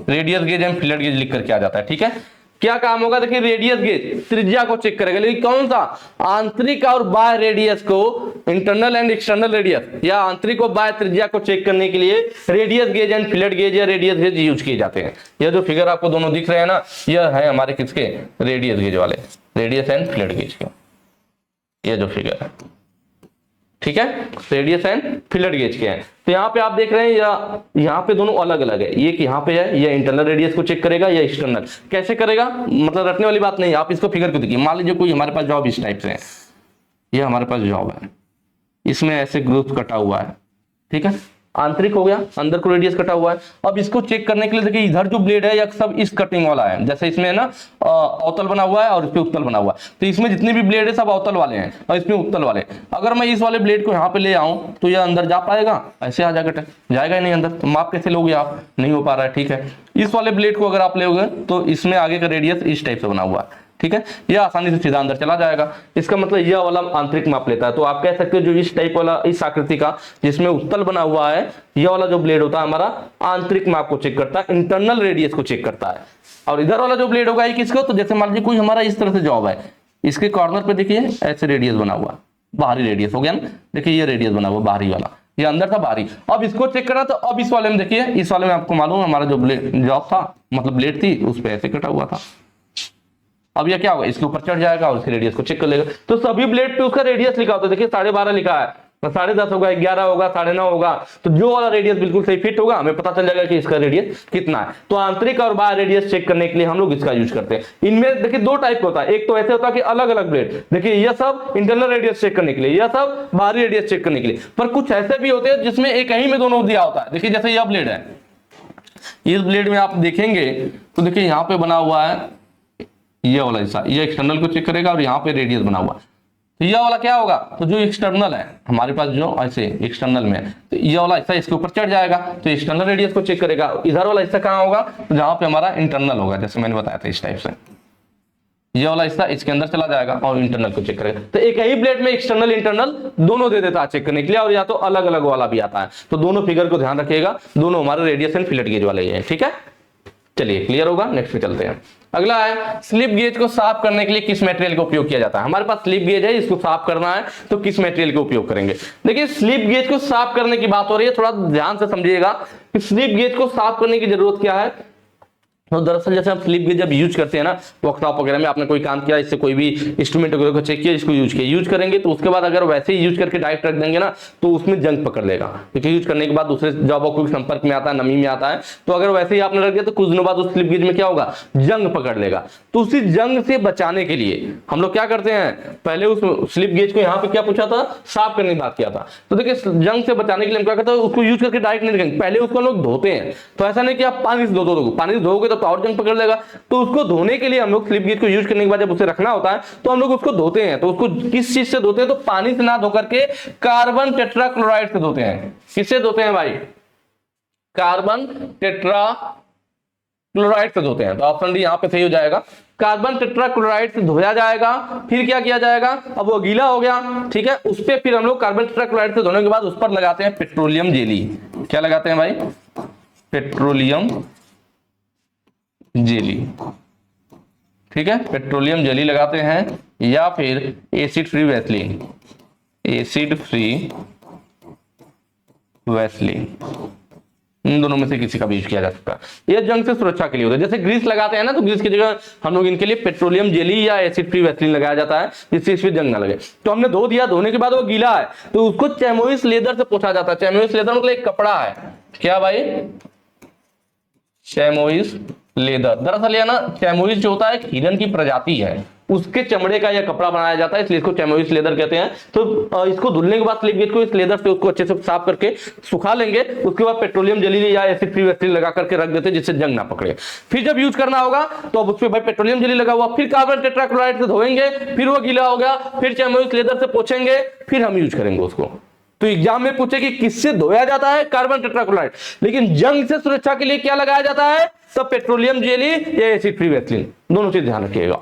Radius gauge and fillet gauge लिख करके आ जाता है, ठीक है। क्या काम होगा, देखिए रेडियस गेज त्रिज्या को चेक करेगा, लेकिन कौन सा, आंतरिक और बाह्य रेडियस को, इंटरनल एंड एक्सटर्नल रेडियस, या आंतरिक और बाह्य त्रिज्या को चेक करने के लिए radius gauge and fillet gauge या रेडियस गेज यूज किए जाते हैं। यह जो फिगर आपको दोनों दिख रहे हैं ना, यह है हमारे किसके, रेडियस गेज वाले, रेडियस एंड फिलेट गेज के, यह जो फिगर है, ठीक है, रेडियस एंड फिलेट गेज के हैं। तो यहाँ पे आप देख रहे हैं यहाँ पे दोनों अलग अलग है, ये कि यहाँ पे है, ये इंटरनल रेडियस को चेक करेगा या एक्सटर्नल। कैसे करेगा, मतलब रटने वाली बात नहीं, आप इसको फिगर को देखिए। मान लीजिए कोई हमारे पास जॉब इस टाइप से है, ये हमारे पास जॉब है, इसमें ऐसे ग्रुप कटा हुआ है, ठीक है, आंतरिक हो गया, अंदर को रेडियस कटा हुआ है। अब इसको चेक करने के लिए देखिए इधर जो ब्लेड है यह सब इस कटिंग वाला है, जैसे इसमें ना अवतल बना हुआ है और इस पे उत्तल बना हुआ है, तो इसमें जितने भी ब्लेड है सब अवतल वाले हैं और इसमें उत्तल वाले। अगर मैं इस वाले ब्लेड को यहाँ पे ले आऊं तो यह अंदर जा पाएगा, ऐसे आ जाएगा, जाएगा ही नहीं अंदर, तो माप कैसे लोगे आप, नहीं हो पा रहा है, ठीक है। इस वाले ब्लेड को अगर आप लोगे तो इसमें आगे का रेडियस इस टाइप से बना हुआ है, ठीक है, यह आसानी से सीधा अंदर चला जाएगा। इसका मतलब यह वाला आंतरिक माप लेता है। तो आप कह सकते हो जो इस टाइप वाला, इस आकृति का जिसमें उत्तल बना हुआ है, यह वाला जो ब्लेड होता है हमारा आंतरिक माप को चेक करता है, इंटरनल रेडियस को चेक करता है। और इधर वाला जो ब्लेड होगा ये किसको, तो जैसे मान लीजिए कोई हमारा इस तरह से जॉब है, इसके कॉर्नर पे देखिए ऐसे रेडियस बना हुआ, बाहरी रेडियस हो गया ना, देखिए ये रेडियस बना हुआ बाहरी वाला, ये अंदर था बाहरी। अब इसको चेक करना, तो अब इस वाले में देखिए, इस वाले में आपको मालूम है हमारा जो जॉब था, मतलब ब्लेड थी, उस पर ऐसे कटा हुआ था। अब यह क्या होगा, इसके ऊपर चढ़ जाएगा और इसके रेडियस को चेक कर लेगा। तो सभी ब्लेड पे उसका रेडियस लिखा होता है, देखिए 12.5 लिखा है, 10.5 होगा, 11 होगा, 9.5 होगा, तो जो वाला रेडियस बिल्कुल सही फिट होगा, हमें पता चल जाएगा कि इसका रेडियस कितना है। तो आंतरिक और बाह्य रेडियस चेक करने के लिए हम लोग इसका यूज करते हैं। इनमें देखिए 2 टाइप होता है, एक तो ऐसे होता है कि अलग अलग ब्लेड, देखिए यह सब इंटरनल रेडियस चेक करने के लिए, यह सब बाहरी रेडियस चेक करने के लिए। पर कुछ ऐसे भी होते हैं जिसमें एक ही में दोनों दिया होता है। देखिए जैसे यह ब्लेड है, इस ब्लेड में आप देखेंगे तो देखिए यहाँ पे बना हुआ है ये वाला हिस्सा, ये एक्सटर्नल को चेक करेगा और यहाँ पे रेडियस बना हुआ, तो ये वाला क्या होगा, तो जो एक्सटर्नल है हमारे पास, जो ऐसे एक्सटर्नल में है, तो ये वाला हिस्सा इसके ऊपर चढ़ जाएगा, तो एक्सटर्नल रेडियस को चेक करेगा। इधर वाला हिस्सा कहाँ होगा, तो जहाँ पे हमारा इंटरनल होगा, जैसे मैंने बताया था इस टाइप से, ये वाला हिस्सा इसके अंदर चला जाएगा और इंटरनल को चेक करेगा। तो एक ही प्लेट में एक्सटर्नल इंटरनल दोनों दे देता है चेक करने के लिए, और या तो अलग अलग वाला भी आता है। तो दोनों फिगर को ध्यान रखिएगा, दोनों हमारे रेडियस एंड फिलेट गेज वाले ही हैं, ठीक है। चलिए क्लियर होगा, नेक्स्ट पे चलते हैं। अगला है स्लिप गेज को साफ करने के लिए किस मटेरियल का उपयोग किया जाता है। हमारे पास स्लिप गेज है, इसको साफ करना है तो किस मटेरियल का उपयोग करेंगे। देखिए स्लिप गेज को साफ करने की बात हो रही है, थोड़ा ध्यान से समझिएगा कि स्लिप गेज को साफ करने की जरूरत क्या है। तो दरअसल जैसे हम स्लिप गेज जब यूज करते हैं ना वर्कशॉप वगैरह में, आपने कोई काम किया, इससे कोई भी इंस्ट्रूमेंट वगैरह को चेक किया, इसको यूज करेंगे तो उसके बाद अगर वैसे ही यूज करके डायरेक्ट रख देंगे ना तो उसमें जंग पकड़ लेगा, क्योंकि यूज करने के बाद दूसरे जॉबों के संपर्क में आता है, नमी में आता है। तो अगर वैसे ही आपने रख दिया तो कुछ दिनों बाद उस स्लिप गेज में क्या होगा, जंग पकड़ लेगा। तो उसी जंग से बचाने के लिए हम लोग क्या करते हैं, पहले उस स्लिप गेज को यहाँ पे क्या पूछा था, साफ करने की बात किया था। तो देखिए जंग से बचाने के लिए हम क्या करते हैं, उसको यूज करके डायरेक्ट नहीं रखेंगे, पहले उसको लोग धोते हैं। तो ऐसा नहीं कि आप पानी से धो, पानी से धोगे तो और जंग पकड़ लेगा। तो उसको धोने के लिए हम लोग स्लिप गेज को यूज करने के बाद जब उसे रखना होता है तो हम लोग उसको धोते हैं। तो उसको किस चीज से धोते हैं, तो पानी से ना धो करके कार्बन टेट्राक्लोराइड से धोते हैं। किससे धोते हैं भाई, कार्बन टेट्राक्लोराइड से धोते हैं। तो ऑप्शन डी यहां पे सही हो जाएगा, कार्बन टेट्राक्लोराइड से धोया जाएगा। फिर क्या किया जाएगा, अब वो गीला हो गया, ठीक है, उस पर फिर हम लोग कार्बन टेट्राक्लोराइड से धोने के बाद उस पर लगाते हैं पेट्रोलियम जेली। क्या लगाते हैं भाई, पेट्रोलियम जेली, ठीक है, पेट्रोलियम जेली लगाते हैं, या फिर acid free Vaseline, acid free Vaseline, इन दोनों में से किसी का भी यूज किया जा सकता है। यह जंग से सुरक्षा के लिए होता है। जैसे ग्रीस लगाते हैं ना, तो ग्रीस की जगह हम लोग इनके लिए पेट्रोलियम जेली या एसिड फ्री वैसलीन लगाया जाता है, जिससे इसमें जंग ना लगे। तो हमने धो दिया, धोने के बाद वो गीला है तो उसको चैमोइस लेदर से पोंछा जाता है। चैमोइस लेदर मतलब एक कपड़ा है, क्या भाई, चैमोइस लेदर। दरअसल यह ना चैमोइस जो होता है हिरन की प्रजाति है, उसके चमड़े का यह कपड़ा बनाया जाता है, इसलिए इसको चैमोइस लेदर कहते हैं। तो इसको धुलने के बाद स्लिप गेज को इस लेदर से उसको अच्छे से साफ करके सुखा लेंगे। उसके बाद पेट्रोलियम जेली या एसिड फ्री वैसलीन लगा करके रख देते हैं, जिससे जंग ना पकड़े। फिर जब यूज करना होगा तो अब उसमें भाई पेट्रोलियम जेली लगा हुआ, फिर कार्बन टेट्राक्लोराइड से धोएंगे, फिर वो गीला हो गया, फिर चैमोइस लेदर से पोंछेंगे, फिर हम यूज करेंगे उसको। तो एग्जाम में पूछे कि किससे धोया जाता है, कार्बन टेट्राक्लोराइड, लेकिन जंग से सुरक्षा के लिए क्या लगाया जाता है, तब पेट्रोलियम जेली या एसिड फ्री वैसलीन, दोनों चीज ध्यान रखिएगा।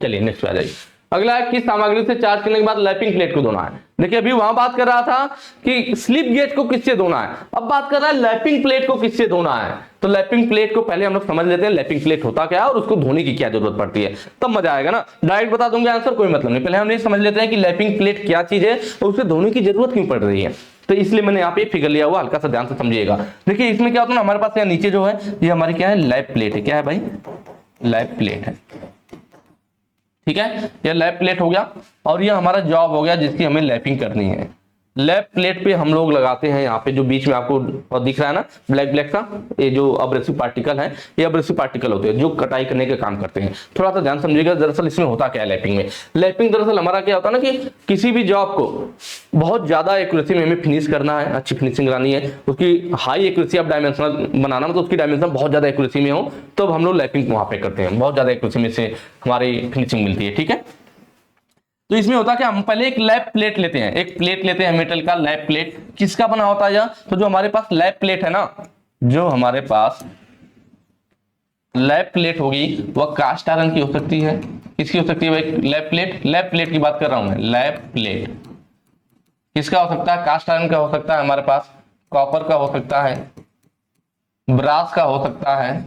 चलिए नेक्स्ट पे आ जाइए। अगला है किस सामग्री से चार्ज करने के बाद लैपिंग प्लेट को धोना है। देखिए अभी वहां बात कर रहा था कि स्लिप गेज को किससे धोना है, अब बात कर रहा है लैपिंग प्लेट को किससे धोना है। तो लैपिंग प्लेट को पहले हम लोग समझ लेते हैं लैपिंग प्लेट होता क्या है और उसको धोने की क्या जरूरत पड़ती है, तब मजा आएगा ना। डायरेक्ट बता दूंगा आंसर, कोई मतलब नहीं, पहले हम ये समझ लेते हैं कि लैपिंग प्लेट क्या चीज है और उसे धोने की जरूरत क्यों पड़ रही है। तो इसलिए मैंने यहाँ पे फिगर लिया हुआ, हल्का सा ध्यान से समझिएगा। देखिए इसमें क्या होता है ना, हमारे पास यहाँ नीचे जो है ये हमारी क्या है, लैप प्लेट है। क्या है भाई, लैप प्लेट है, ठीक है, ये लैप प्लेट हो गया और ये हमारा जॉब हो गया जिसकी हमें लैपिंग करनी है। लैप प्लेट पे हम लोग लगाते हैं, यहाँ पे जो बीच में आपको दिख रहा है ना ब्लैक ब्लैक सा, ये जो अब्रेसिव पार्टिकल है, ये अब्रेसिव पार्टिकल होते हैं जो कटाई करने का काम करते हैं। थोड़ा सा ध्यान समझिएगा, दरअसल इसमें होता क्या है लैपिंग में। लैपिंग दरअसल हमारा क्या होता है ना कि किसी भी जॉब को बहुत ज्यादा एक्यूरेसी में हमें फिनिश करना है, अच्छी फिनिशिंग लानी है, उसकी हाई एक्यूरेसी ऑफ डायमेंशनल बनाना, मतलब उसकी डायमेंशन बहुत ज्यादा एक्यूरेसी में हो, तब हम लोग लैपिंग वहां पे करते हैं, बहुत ज्यादा एक्यूरेसी में से हमारी फिनिशिंग मिलती है, ठीक है। तो इसमें होता है कि हम पहले एक लैप प्लेट लेते हैं, एक प्लेट लेते हैं मेटल का, लैप प्लेट किसका बना होता है यह, तो जो हमारे पास लैप प्लेट है ना, जो हमारे पास लैप प्लेट होगी वह कास्ट आयरन की हो सकती है। किसकी हो सकती है भाई, लैप प्लेट, लैप प्लेट की बात कर रहा हूं मैं। लैप प्लेट किसका हो सकता है, कास्ट आयरन का हो सकता है, हमारे पास कॉपर का हो सकता है, ब्रास का हो सकता है,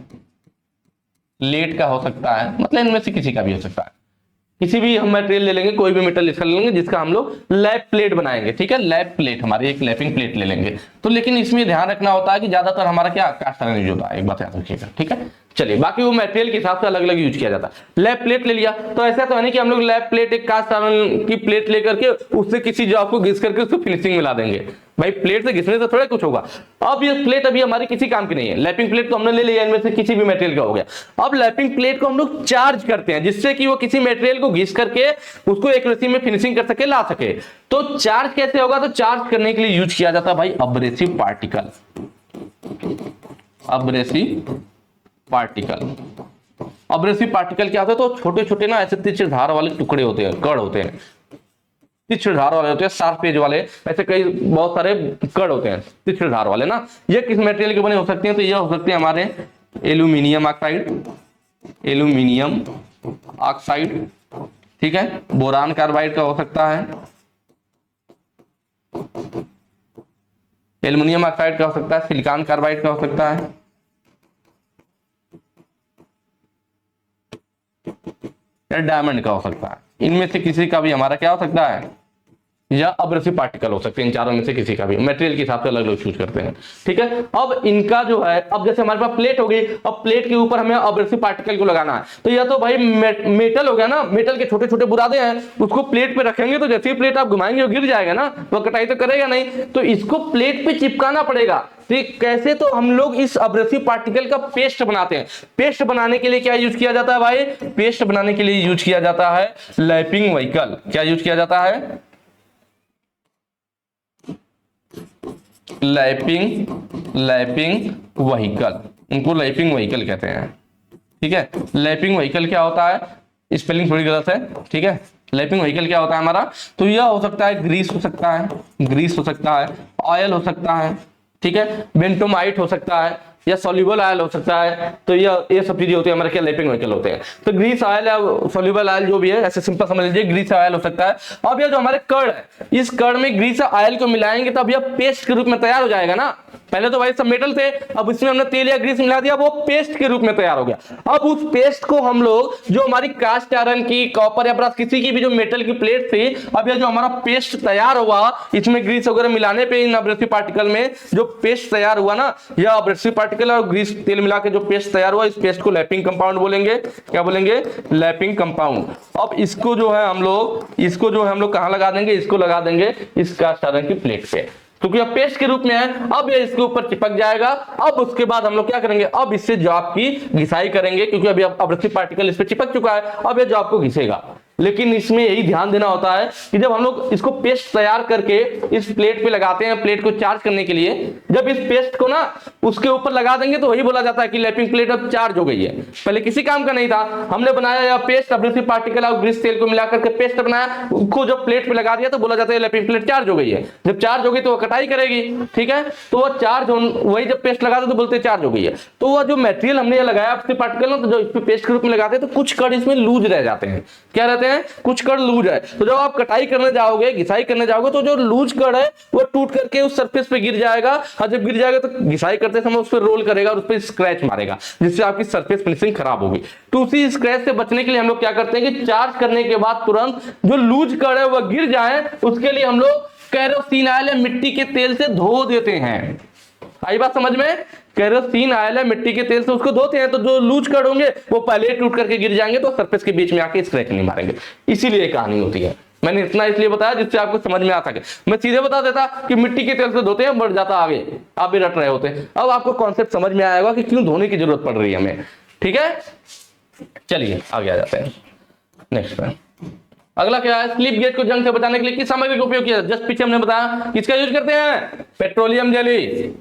लेड का हो सकता है, मतलब इनमें से किसी का भी हो सकता है। किसी भी हम मटेरियल ले लेंगे, कोई भी मेटल इसका ले लेंगे जिसका हम लोग लैप प्लेट बनाएंगे, ठीक है, लैप प्लेट हमारी एक लैपिंग प्लेट ले लेंगे। तो लेकिन इसमें ध्यान रखना होता है कि ज्यादातर हमारा क्या कास्ट आयरन यूज होता है, एक बात याद रखिएगा, ठीक है। चलिए बाकी वो मटेरियल के हिसाब से अलग अलग यूज किया जाता है। लैप प्लेट ले लिया तो ऐसा तो है नहीं कि हम लोग लैप प्लेट एक कास्ट आयरन की प्लेट लेकर के उससे किसी जॉब को घिस करके उसको फिनिशिंग मिला देंगे। भाई प्लेट से घिसने से थोड़ा कुछ होगा। अब ये प्लेट अभी हमारी किसी काम की नहीं है, लैपिंग प्लेट तो हमने ले लिया, इनमें से किसी भी मटेरियल का हो गया। अब लैपिंग प्लेट को हम लोग चार्ज करते हैं जिससे कि वो किसी मटेरियल को घिस करके उसको एक्यूरेसी में फिनिशिंग कर सके, ला सके। तो चार्ज कैसे होगा, तो चार्ज करने के लिए यूज किया जाता है भाई abrasive particle. Abrasive particle, abrasive particle क्या होता है, तो छोटे छोटे ना ऐसे तिरछे धार वाले टुकड़े होते हैं, कण होते हैं, तिरछे धार वाले होते हैं, शार्प एज वाले, ऐसे कई बहुत सारे कण होते हैं तिरछे धार वाले ना। ये किस मटेरियल के बने हो सकते हैं, तो ये हो सकते हैं हमारे एल्यूमिनियम ऑक्साइड, एल्यूमिनियम ऑक्साइड, ठीक है। बोरान कार्बाइड का हो सकता है, एल्युमिनियम ऑक्साइड का हो सकता है, सिलिकॉन कार्बाइड का हो सकता है, या डायमंड का हो सकता है। इनमें से किसी का भी हमारा क्या हो सकता है, या अब्रेसिव पार्टिकल हो सकते हैं। इन चारों में से किसी का भी, मटेरियल के हिसाब से अलग अलग चूज करते हैं, ठीक है। अब इनका जो है, अब जैसे हमारे पास प्लेट हो गई, अब प्लेट के ऊपर हमें अब्रेसिव पार्टिकल को लगाना है। तो या तो भाई मेटल हो गया ना, मेटल के छोटे छोटे बुरादे हैं, उसको प्लेट पे रखेंगे तो जैसे ही प्लेट आप घुमाएंगे वो गिर जाएगा ना, वो कटाई तो करेगा नहीं, तो इसको प्लेट पे चिपकाना पड़ेगा। ठीक, कैसे? तो हम लोग इस अब्रेसिव पार्टिकल का पेस्ट बनाते हैं। पेस्ट बनाने के लिए क्या यूज किया जाता है भाई? पेस्ट बनाने के लिए यूज किया जाता है लैपिंग व्हीकल। क्या यूज किया जाता है? लैपिंग व्हीकल, उनको लैपिंग व्हीकल कहते हैं, ठीक है। लैपिंग व्हीकल क्या होता है? स्पेलिंग थोड़ी गलत है, ठीक है। लैपिंग व्हीकल क्या होता है हमारा? तो यह हो सकता है ग्रीस हो सकता है, ग्रीस हो सकता है, ऑयल हो सकता है, ठीक है, बेंटोमाइट हो सकता है, या सॉल्युबल ऑयल हो सकता है। तो ये सब चीजें होती है हमारे क्या लैपिंग व्हीकल होते हैं। तो ग्रीस ऑयल या सॉल्युबल ऑयल जो भी है, ऐसे सिंपल समझ लीजिए ग्रीस ऑयल हो सकता है। अब ये जो हमारे कड़ है, इस कड़ में ग्रीस ऑयल को मिलाएंगे तब यह पेस्ट के रूप में तैयार हो जाएगा ना। पहले तो भाई सब मेटल थे, अब इसमें हमने तेल या ग्रीस मिला दिया, वो पेस्ट के रूप में तैयार हो गया। अब उस पेस्ट को हम लोग, जो हमारी कास्ट आयरन की, कॉपर या ब्रास किसी की भी जो मेटल की प्लेट थी, अब यह जो हमारा पेस्ट तैयार हुआ, इसमें ग्रीस वगैरह मिलाने पे इन अब्रेसिव पार्टिकल में जो पेस्ट तैयार हुआ ना, यह अब्रेसिव पार्टिकल और ग्रीस तेल मिला के जो पेस्ट तैयार हुआ, इस पेस्ट को लैपिंग कंपाउंड बोलेंगे। क्या बोलेंगे? Lapping compound. अब इसको जो है हम लोग कहां लगा देंगे? इसको लगा देंगे इस कास्ट आयरन की प्लेट पे, क्योंकि अब पेस्ट के रूप में है। अब ये इसके ऊपर चिपक जाएगा। अब उसके बाद हम लोग क्या करेंगे? अब इससे जॉब की घिसाई करेंगे, क्योंकि अभी अब्रेसिव पार्टिकल इस पे चिपक चुका है, अब ये जॉब को घिसेगा। लेकिन इसमें यही ध्यान देना होता है कि जब हम लोग इसको पेस्ट तैयार करके इस प्लेट पे लगाते हैं, प्लेट को चार्ज करने के लिए, जब इस पेस्ट को ना उसके ऊपर लगा देंगे तो वही बोला जाता है कि लैपिंग प्लेट अब चार्ज हो गई है। पहले किसी काम का नहीं था, हमने बनाया या पेस्ट, अब्रेसिव पार्टिकल और ग्रीस तेल को मिलाकर के पेस्ट बनाया, उसको जब प्लेट पे लगा दिया तो बोला जाता है लैपिंग प्लेट चार्ज हो गई है। जब चार्ज हो गई तो वो कटाई करेगी, ठीक है। तो वो चार्ज, वही जब पेस्ट लगा दो तो बोलते चार्ज हो गई है। तो वो जो मटेरियल हमने लगाया अब्रेसिव पार्टिकल ना, तो जो इस पे पेस्ट के रूप में लगाते हैं तो कुछ कण इसमें लूज रह जाते हैं। क्या रहते हैं? कुछ कण लूज है। तो जब आप कटाई करने जाओगे, घिसाई करने जाओगे, तो जो लूज कण है वो टूट करके उस सरफेस पे गिर जाएगा, और जब गिर जाएगा तो घिसाई करते समय उस पर रोल करेगा और उस पर स्क्रैच मारेगा, जिससे आपकी सरफेस फिनिशिंग खराब होगी। तो उसी स्क्रैच से बचने के लिए हम लोग क्या करते हैं कि चार्ज करने के बाद तुरंत जो लूज कण है वह गिर जाए, उसके लिए हम लोग केरोसिन ऑयल या मिट्टी के तेल से धो देते हैं। आई बात समझ में? केरोसिन ऑयल है, मिट्टी के तेल से उसको धोते हैं, तो जो लूज कण होंगे वो पहले टूट करके गिर जाएंगे, तो सरफेस के बीच में आके स्क्रैच नहीं मारेंगे। इसीलिए कहानी होती है। मैंने इतना इसलिए बताया जिससे आपको समझ में आ सके। मैं सीधे बता देता कि मिट्टी के तेल से धोते हैं, बढ़ जाता आगे, आप भी रट रहे होते। अब आपको कॉन्सेप्ट समझ में आएगा कि क्यों धोने की जरूरत पड़ रही है हमें, ठीक है। चलिए आगे आ जाते हैं नेक्स्ट में। अगला क्या है? स्लिप गेज को जंग से बचाने के लिए किस सामग्री का उपयोग किया? जस्ट पीछे हमने बताया किसका यूज करते हैं? पेट्रोलियम जेली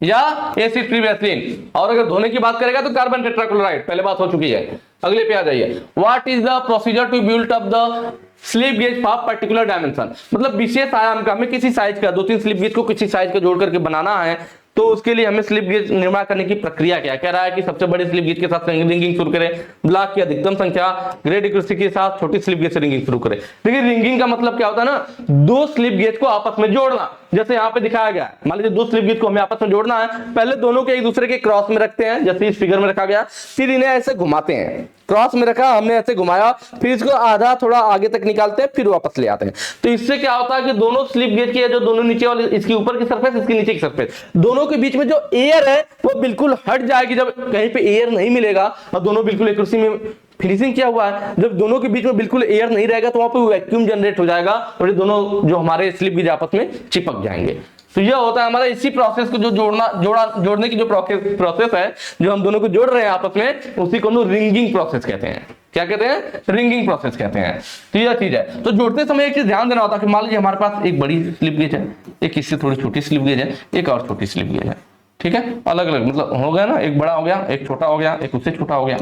या एसिड फ्री वैसलीन। और अगर धोने की बात करेगा तो कार्बन टेट्राक्लोराइड, पहले बात हो चुकी है। अगले पे आ जाइए। What is the procedure to build up the slip gauge for particular dimension? मतलब विशेष आयाम का, हमें किसी साइज का, 2-3 स्लिप गेज को किसी साइज का जोड़ करके बनाना है, तो उसके लिए हमें स्लिप गेज निर्माण करने की प्रक्रिया क्या कह रहा है कि सबसे बड़े स्लिप गेज के साथ रिंगिंग शुरू करें, ब्लॉक की अधिकतम संख्या, ग्रेड एक्यूरेसी के साथ छोटी स्लिप गेज से रिंगिंग शुरू करें। देखिए रिंगिंग का मतलब क्या होता है ना, दो स्लिप गेज को आपस में जोड़ना। जैसे यहाँ पे दिखाया गया है, मान लीजिए दो स्लिप गेज को हमें आपस में जोड़ना है, पहले दोनों के एक दूसरे के क्रॉस में रखते हैं, जैसे इस फिगर में रखा गया, फिर इन्हें ऐसे घुमाते हैं। क्रॉस में रखा, हमने ऐसे घुमाया, फिर इसको आधा थोड़ा आगे तक निकालते हैं, फिर वापस ले आते हैं। तो इससे क्या होता है कि दोनों स्लिप गेज की जो दोनों नीचे वाले, इसकी ऊपर की सरफेस, इसकी नीचे की सरफेस, दोनों के बीच में जो एयर है वो बिल्कुल हट जाएगी। जब कहीं पे एयर नहीं मिलेगा और दोनों बिल्कुल एक्यूरेसी में फिनिशिंग किया हुआ है, जब दोनों के बीच में बिल्कुल एयर नहीं रहेगा तो वहां पे वैक्यूम जनरेट हो जाएगा और ये दोनों जो हमारे स्लिप गेज आपस में चिपक जाएंगे। तो यह होता है हमारा इसी प्रोसेस को जो जोड़ने की जो प्रोसेस है, जो हम दोनों को जोड़ रहे हैं आपस में, उसी को रिंगिंग प्रोसेस कहते हैं। क्या कहते हैं? रिंगिंग प्रोसेस कहते हैं। तो यह चीज है। तो जोड़ते समय एक चीज ध्यान देना होता है कि मान लीजिए हमारे पास एक बड़ी स्लिप गेज है, एक इससे थोड़ी छोटी स्लिप गेज है, एक और छोटी स्लिप गेज है, ठीक है, अलग अलग मतलब हो गया ना, एक बड़ा हो गया, एक छोटा हो गया, एक उससे छोटा हो गया,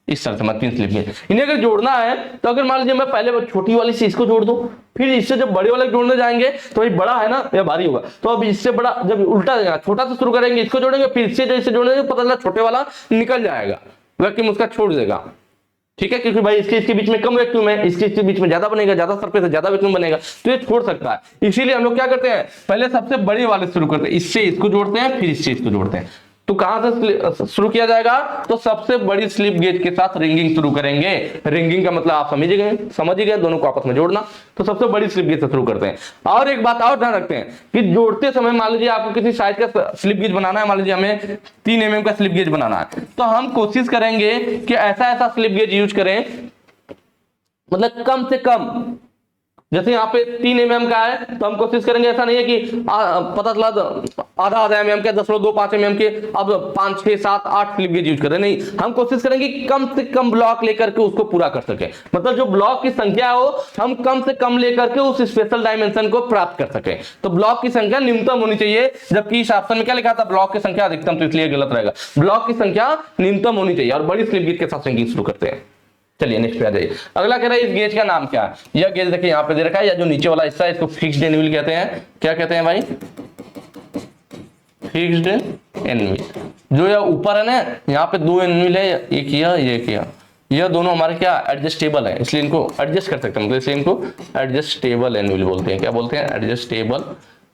इस तरह से मैं 3 स्लिप गेज। इन्हें अगर जोड़ना है तो अगर मान लीजिए मैं पहले छोटी वाली से इसको जोड़ दूं, फिर इससे जब बड़े वाले जोड़ने जाएंगे तो ये बड़ा है ना, ये भारी होगा, तो अब इससे बड़ा जब उल्टा जाएगा, छोटा से शुरू करेंगे, इसको जोड़ेंगे, फिर इससे जो इससे जोड़ेंगे, पता चला छोटे वाला निकल जाएगा, वैक्यूम उसका छोड़ देगा। ठीक है, क्योंकि भाई इसके बीच में कम वैक्यूम है, इसके बीच में ज्यादा बनेगा, ज्यादा सरफेस है, ज्यादा वैक्यूम बनेगा, तो ये छोड़ सकता है। इसीलिए हम लोग क्या करते हैं, पहले सबसे बड़ी वाले शुरू करते हैं, इससे इसको जोड़ते हैं, फिर इससे इसको जोड़ते हैं। तो कहां से शुरू किया जाएगा, तो सबसे बड़ी स्लिप गेज के साथ रिंगिंग शुरू करेंगे। रिंगिंग का मतलब आप समझ ही गए, दोनों को आपस में जोड़ना। तो सबसे बड़ी स्लिप गेज से शुरू करते हैं। और एक बात और ध्यान रखते हैं कि जोड़ते समय मान लीजिए आपको किसी साइज का स्लिप गेज बनाना है, मान लीजिए हमें 3 mm का स्लिप गेज बनाना है, तो हम कोशिश करेंगे कि ऐसा स्लिप गेज यूज करें, मतलब कम से कम, जैसे यहाँ पे 3 mm का है, तो हम कोशिश करेंगे, ऐसा नहीं है कि पता चला आधा mm के 10.25 mm के अब 5 6 7 8 स्लिप गेज यूज करें, नहीं, हम कोशिश करेंगे कि कम से कम ब्लॉक लेकर के उसको पूरा कर सके। मतलब जो ब्लॉक की संख्या हो, हम कम से कम लेकर के उस स्पेशल डायमेंशन को प्राप्त कर सके। तो ब्लॉक की संख्या न्यूनतम होनी चाहिए, जबकि इस ऑप्शन में क्या लिखा था, ब्लॉक की संख्या अधिकतम, तो इसलिए गलत रहेगा। ब्लॉक की संख्या न्यूनतम होनी चाहिए। और बड़ी स्लिप गेज के साथ रिंगिंग शुरू करते हैं। चलिए नेक्स्ट पे आ जाइए। अगला कह रहा है इस गेज का नाम क्या है। यह गेज देखिए यहाँ पे दे रखा है, या जो नीचे वाला हिस्सा है इसको फिक्स्ड एनविल कहते हैं। क्या कहते हैं भाई, फिक्स्ड एनविल। जो यह ऊपर है ना, यहाँ पे 2 एनविल है, एक किया, यह दोनों हमारे क्या एडजस्टेबल है, इसलिए इनको एडजस्ट कर सकते हैं, मतलब इसलिए इनको एडजस्टेबल एनविल बोलते हैं। क्या बोलते हैं, एडजस्टेबल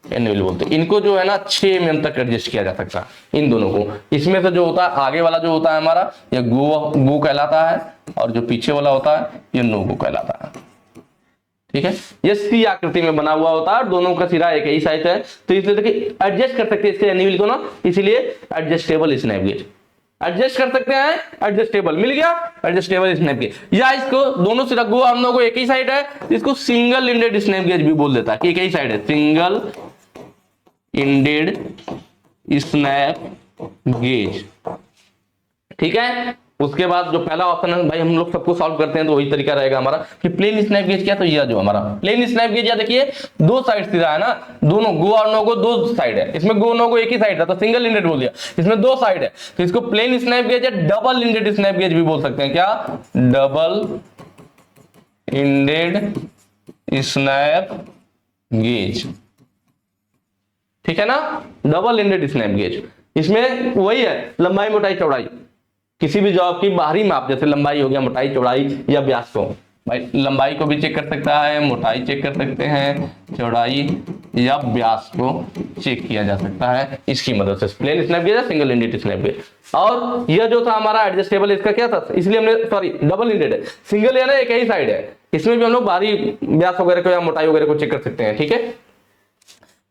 एनविल बोलते हैं। इनको जो है ना 6 mm तक एडजस्ट किया जा सकता है, इन दोनों को। इसमें से जो होता है आगे वाला जो होता है हमारा, यह गो कहलाता है, और जो पीछे वाला होता है ये नो गो कहलाता है। ठीक है, ये सी आकृति में बना हुआ होता है, दोनों का सिरा एक ही साइज है, तो इसलिए देखिए एडजस्ट कर सकते हैं इसके एनविल को ना, इसीलिए एडजस्टेबल स्नैप गेज। एडजस्ट कर सकते हैं, एडजस्टेबल मिल गया, एडजस्टेबल स्नैप गेज। या इसको दोनों सिरा गो हम लोगों को एक ही साइड है, इसको सिंगल इंडेड स्नैप गेज भी बोल देता है कि एक ही साइड है, सिंगल इंडेड स्नैप गेज। ठीक है, उसके बाद जो पहला ऑप्शन है भाई, हम लोग सबको सॉल्व करते हैं तो वही तरीका रहेगा हमारा कि प्लेन स्नैप गेज क्या, तो यह जो हमारा प्लेन स्नैप गेज, या देखिए 2 साइड सिरा है ना, दोनों गो और नो गो 2 साइड है, इसमें गो नो गो एक ही साइड था तो सिंगल इंडेड बोल दिया, इसमें 2 साइड है तो इसको प्लेन स्नैप गेज या डबल इंडेड स्नैप गेज भी बोल सकते हैं। क्या, डबल इंडेड स्नैप गेज। ठीक है ना, डबल इंडेड स्नैप गेज। इसमें वही है, लंबाई मोटाई चौड़ाई, किसी भी जॉब की बाहरी माप, जैसे लंबाई हो गया, मोटाई चौड़ाई या व्यास को, भाई लंबाई को भी चेक कर सकता है, मोटाई चेक कर सकते हैं, चौड़ाई या व्यास को चेक किया जा सकता है इसकी मदद से। प्लेन स्नैप गेज या सिंगल इंडेड स्नैप गेज। और यह जो था हमारा एडजस्टेबल, इसका क्या था, इसलिए हमने सॉरी डबल इंडेड है, सिंगल या ना एक ही साइड है, इसमें भी हम लोग बाहरी व्यास वगैरह को या मोटाई वगैरह को चेक कर सकते हैं। ठीक है,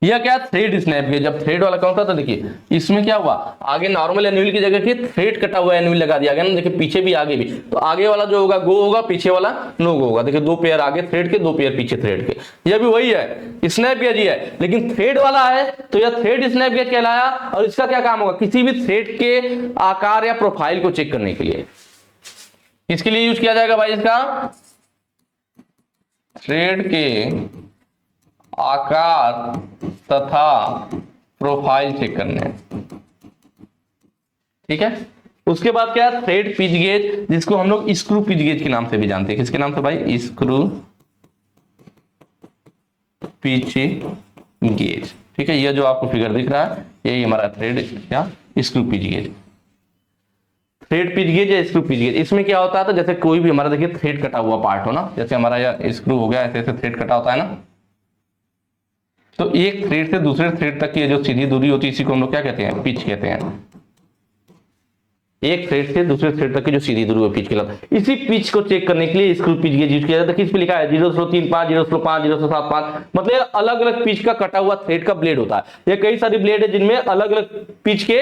यह क्या, थ्रेड स्नैप गेज। जब थ्रेड वाला कौन सा था, देखिए इसमें क्या हुआ, आगे नॉर्मल एनविल की जगह की थ्रेड कटा हुआ एनविल लगा दिया गया ना, देखिए पीछे भी आगे भी, तो आगे वाला जो होगा गो होगा, पीछे वाला नो गो होगा। देखिए 2 पेयर आगे थ्रेड के, 2 पेयर पीछे थ्रेड के। यह भी वही है, स्नैप गेज ही है, लेकिन थ्रेड वाला है तो यह थ्रेड स्नैप गेज कहलाया। और इसका क्या काम होगा, किसी भी थ्रेड के आकार या प्रोफाइल को चेक करने के लिए, इसके लिए यूज किया जाएगा भाई इसका, थ्रेड के आकार तथा प्रोफाइल चेक करने। ठीक है, उसके बाद क्या, थ्रेड पिच गेज, जिसको हम लोग स्क्रू पिच गेज के नाम से भी जानते हैं। किसके नाम से भाई, स्क्रू पिच गेज। ठीक है, यह जो आपको फिगर दिख रहा है यही हमारा थ्रेड या screw pitch gauge. Thread pitch gauge या स्क्रू पिच गेज, इसमें क्या होता है, तो जैसे कोई भी हमारा देखिए थ्रेड कटा हुआ पार्ट हो ना, जैसे हमारा यह स्क्रू हो गया, ऐसे ऐसे थ्रेड कटा होता है ना, तो एक थ्रेड से दूसरे थ्रेड तक की जो सीधी दूरी होती है इसी को हम लोग क्या कहते हैं, पिच कहते हैं। एक थ्रेड से दूसरे थ्रेड तक की जो सीधी दूरी है पिच कहलाता है। इसी पिच को चेक करने के लिए स्क्रू पिच गेज यूज किया जाता है। किस पे लिखा है, 0.35 0.5 0.75, मतलब अलग अलग पिच का कटा हुआ थ्रेड का ब्लेड होता है। ये कई सारी ब्लेड है जिनमें अलग अलग पिच के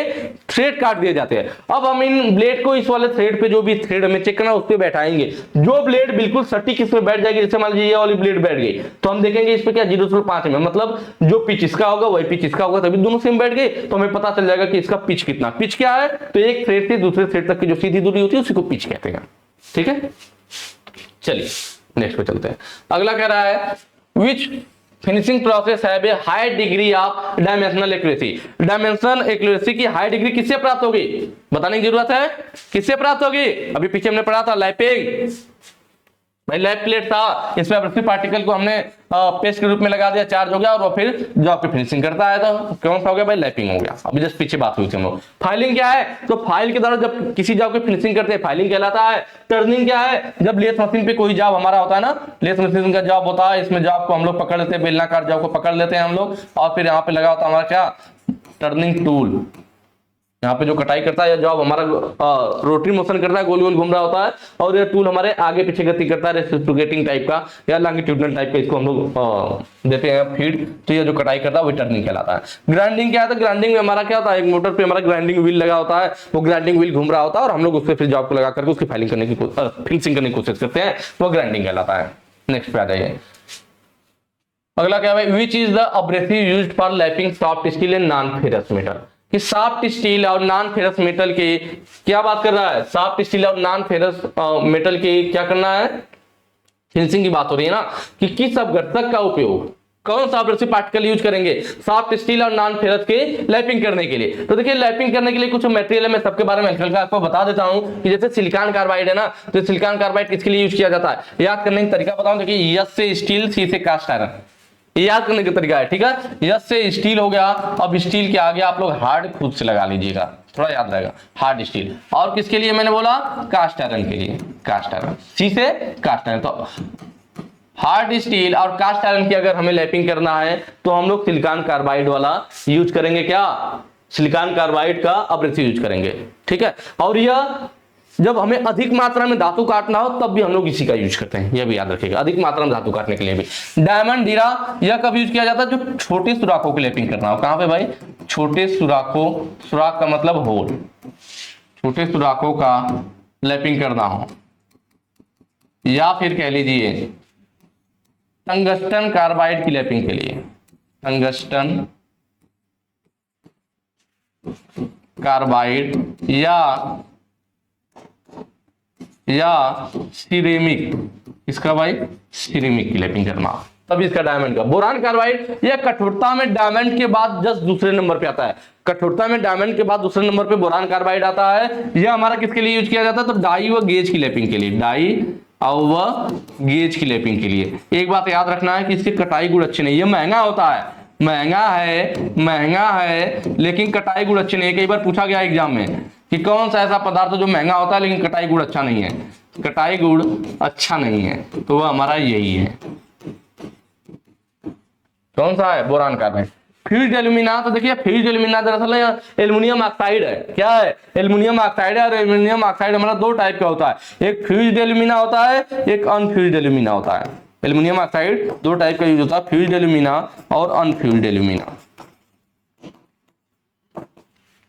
थ्रेड काट दिए जाते हैं। अब हम इन ब्लेड को इस वाले थ्रेड पे, जो भी थ्रेड हमें चेक करना है उस पर बैठाएंगे। जो ब्लेड बिल्कुल सटीक इसमें बैठ जाएगी, जैसे मान लीजिए ये वाली ब्लेड बैठ गई, तो हम देखेंगे इस पे क्या 0.5 में, मतलब जो पिच इसका होगा वही पिच इसका होगा, तभी दोनों सेम बैठ गए, तो हमें पता चल जाएगा कि इसका पिच कितना। पिच क्या है, तो एक थ्रेड से दूसरे थ्रेड तक की जो सीधी दूरी होती है उसी को पिच कहते हैं। ठीक है, चलिए नेक्स्ट पे चलते हैं। अगला कह रहा है which finishing process have a high degree of dimensional accuracy. Dimension accuracy की हाई डिग्री किससे प्राप्त होगी, बताने की जरूरत है, किससे प्राप्त होगी। अभी पीछे हमने पढ़ा था लैपिंग, भाई लैप प्लेट था, इसमें एब्रेसिव पार्टिकल को हमने पेस्ट के रूप में लगा दिया, चार्ज हो गया और वो फिर जॉब की फिनिशिंग करता है, तो कौन सा हो गया भाई, लैपिंग हो गया। अभी जस्ट पीछे बात हुई थी हम लोग। फाइलिंग क्या है, तो फाइल के दौरान जब किसी जॉब की फिनिशिंग करते हैं फाइलिंग कहलाता है। टर्निंग क्या है, जब लेथ मशीन पे कोई जॉब हमारा होता है ना, लेथ मशीन का जॉब होता है, इसमें जॉब को हम लोग पकड़ लेते हैं, बेलनाकार जॉब को पकड़ लेते हैं हम लोग, और फिर यहाँ पे लगा होता है हमारा क्या, टर्निंग टूल। यहाँ पे जो कटाई करता है या जॉब हमारा रोटरी मोशन करता है, गोल गोल घूम रहा होता है, और ये टूल हमारे आगे पीछे गति करता है, रेसिप्रोकेटिंग टाइप का या लॉन्गिट्यूडनल टाइप का, इसको हम लोग देते हैं फीड। तो ये जो कटाई करता है वो टर्निंग कहलाता है। ग्राइंडिंग क्या है, तो ग्राइंडिंग में हमारा क्या होता है, एक मोटर पे हमारा ग्राइंडिंग व्हील लगा होता है, वो ग्राइंडिंग व्हील घूम रहा होता है और हम लोग उससे फिर जॉब को लगा करके उसकी फाइलिंग करने की फिनिशिंग करने की कोशिश करते हैं, वो ग्राइंडिंग कहलाता है। नेक्स्ट पे आ जाइए। अगला क्या है, which is the abrasive used for lapping soft steel and non ferrous metal. कि सॉफ्ट स्टील और नॉन फेरस मेटल की क्या बात कर रहा है, सॉफ्ट स्टील और नॉन फेरस मेटल की क्या करना है, फिनिशिंग की बात हो रही है ना, कि किस अपघर्षक का उपयोग, कौन सा अब्रेसिव पार्टिकल यूज करेंगे सॉफ्ट स्टील और नॉन फेरस के लैपिंग करने के लिए। तो देखिए लैपिंग करने के लिए कुछ मटेरियल है, मैं सबके बारे में हल्का आपको बता देता हूं, कि जैसे सिलिकॉन कार्बाइड है ना, तो सिलिकॉन कार्बाइड किसके लिए यूज किया जाता है, याद करने का तरीका बताऊं। देखिए यस से स्टील, सी से कास्ट आयरन, याद करने का तरीका है, ठीक है। यस से स्टील हो गया, अब स्टील के आगे आप लोग हार्ड खुद से लगा लीजिएगा, थोड़ा याद रहेगा, हार्ड स्टील। और किसके लिए मैंने बोला, कास्ट आयरन के लिए, कास्ट आयरन, सी से कास्ट आयरन। तो हार्ड स्टील और कास्ट आयरन की अगर हमें लैपिंग करना है तो हम लोग सिलिकॉन कार्बाइड वाला यूज करेंगे, क्या, सिलिकॉन कार्बाइड का अब्रेसिव यूज करेंगे, ठीक है। और यह जब हमें अधिक मात्रा में धातु काटना हो तब भी हम लोग इसी का यूज करते हैं, यह भी याद रखिएगा, अधिक मात्रा में धातु काटने के लिए भी। डायमंड हीरा यह कब यूज किया जाता है, जो छोटे सुराखों की लैपिंग करना हो। कहां पे भाई, छोटे सुराखों, सुराख का मतलब होल, छोटे सुराखों का लैपिंग करना हो, या फिर कह लीजिए टंगस्टन कार्बाइड की लैपिंग के लिए, टंगस्टन कार्बाइड या सिरेमिक, इसका भाई सिरेमिक की लैपिंग करना, तब इसका डायमंड का। बोरान कार्बाइड यह कठोरता में डायमंड के बाद जस्ट दूसरे नंबर पे आता है, कठोरता में डायमंड के बाद दूसरे नंबर पे बोरान कार्बाइड आता है। यह हमारा किसके लिए यूज किया जाता है, तो डाई व गेज की लैपिंग के लिए, डाई और वह गेज की लैपिंग के लिए। एक बात याद रखना है कि इसके कटाई गुण अच्छे नहीं, ये महंगा होता है, महंगा है लेकिन कटाई गुण अच्छे नहीं है। कई बार पूछा गया एग्जाम में कि कौन सा ऐसा पदार्थ जो महंगा होता है लेकिन कटाई गुण अच्छा नहीं है, कटाई गुण अच्छा नहीं है, तो वह हमारा यही है, कौन सा है, बोरान कार्बाइड। फ्यूज्ड एल्यूमिना, तो देखिए फ्यूज्ड एल्यूमिना दरअसल एल्युमिनियम ऑक्साइड है, क्या है, एल्युमिनियम ऑक्साइड है। और एल्युमिनियम ऑक्साइड हमारा दो टाइप का होता है, एक फ्यूज्ड एल्यूमिना होता है, एक अनफ्यूज्ड एल्यूमिना होता है। एल्युमिनियम ऑक्साइड दो टाइप का यूज होता है, फ्यूज्ड एल्यूमिना और अनफ्यूज्ड एल्यूमिना।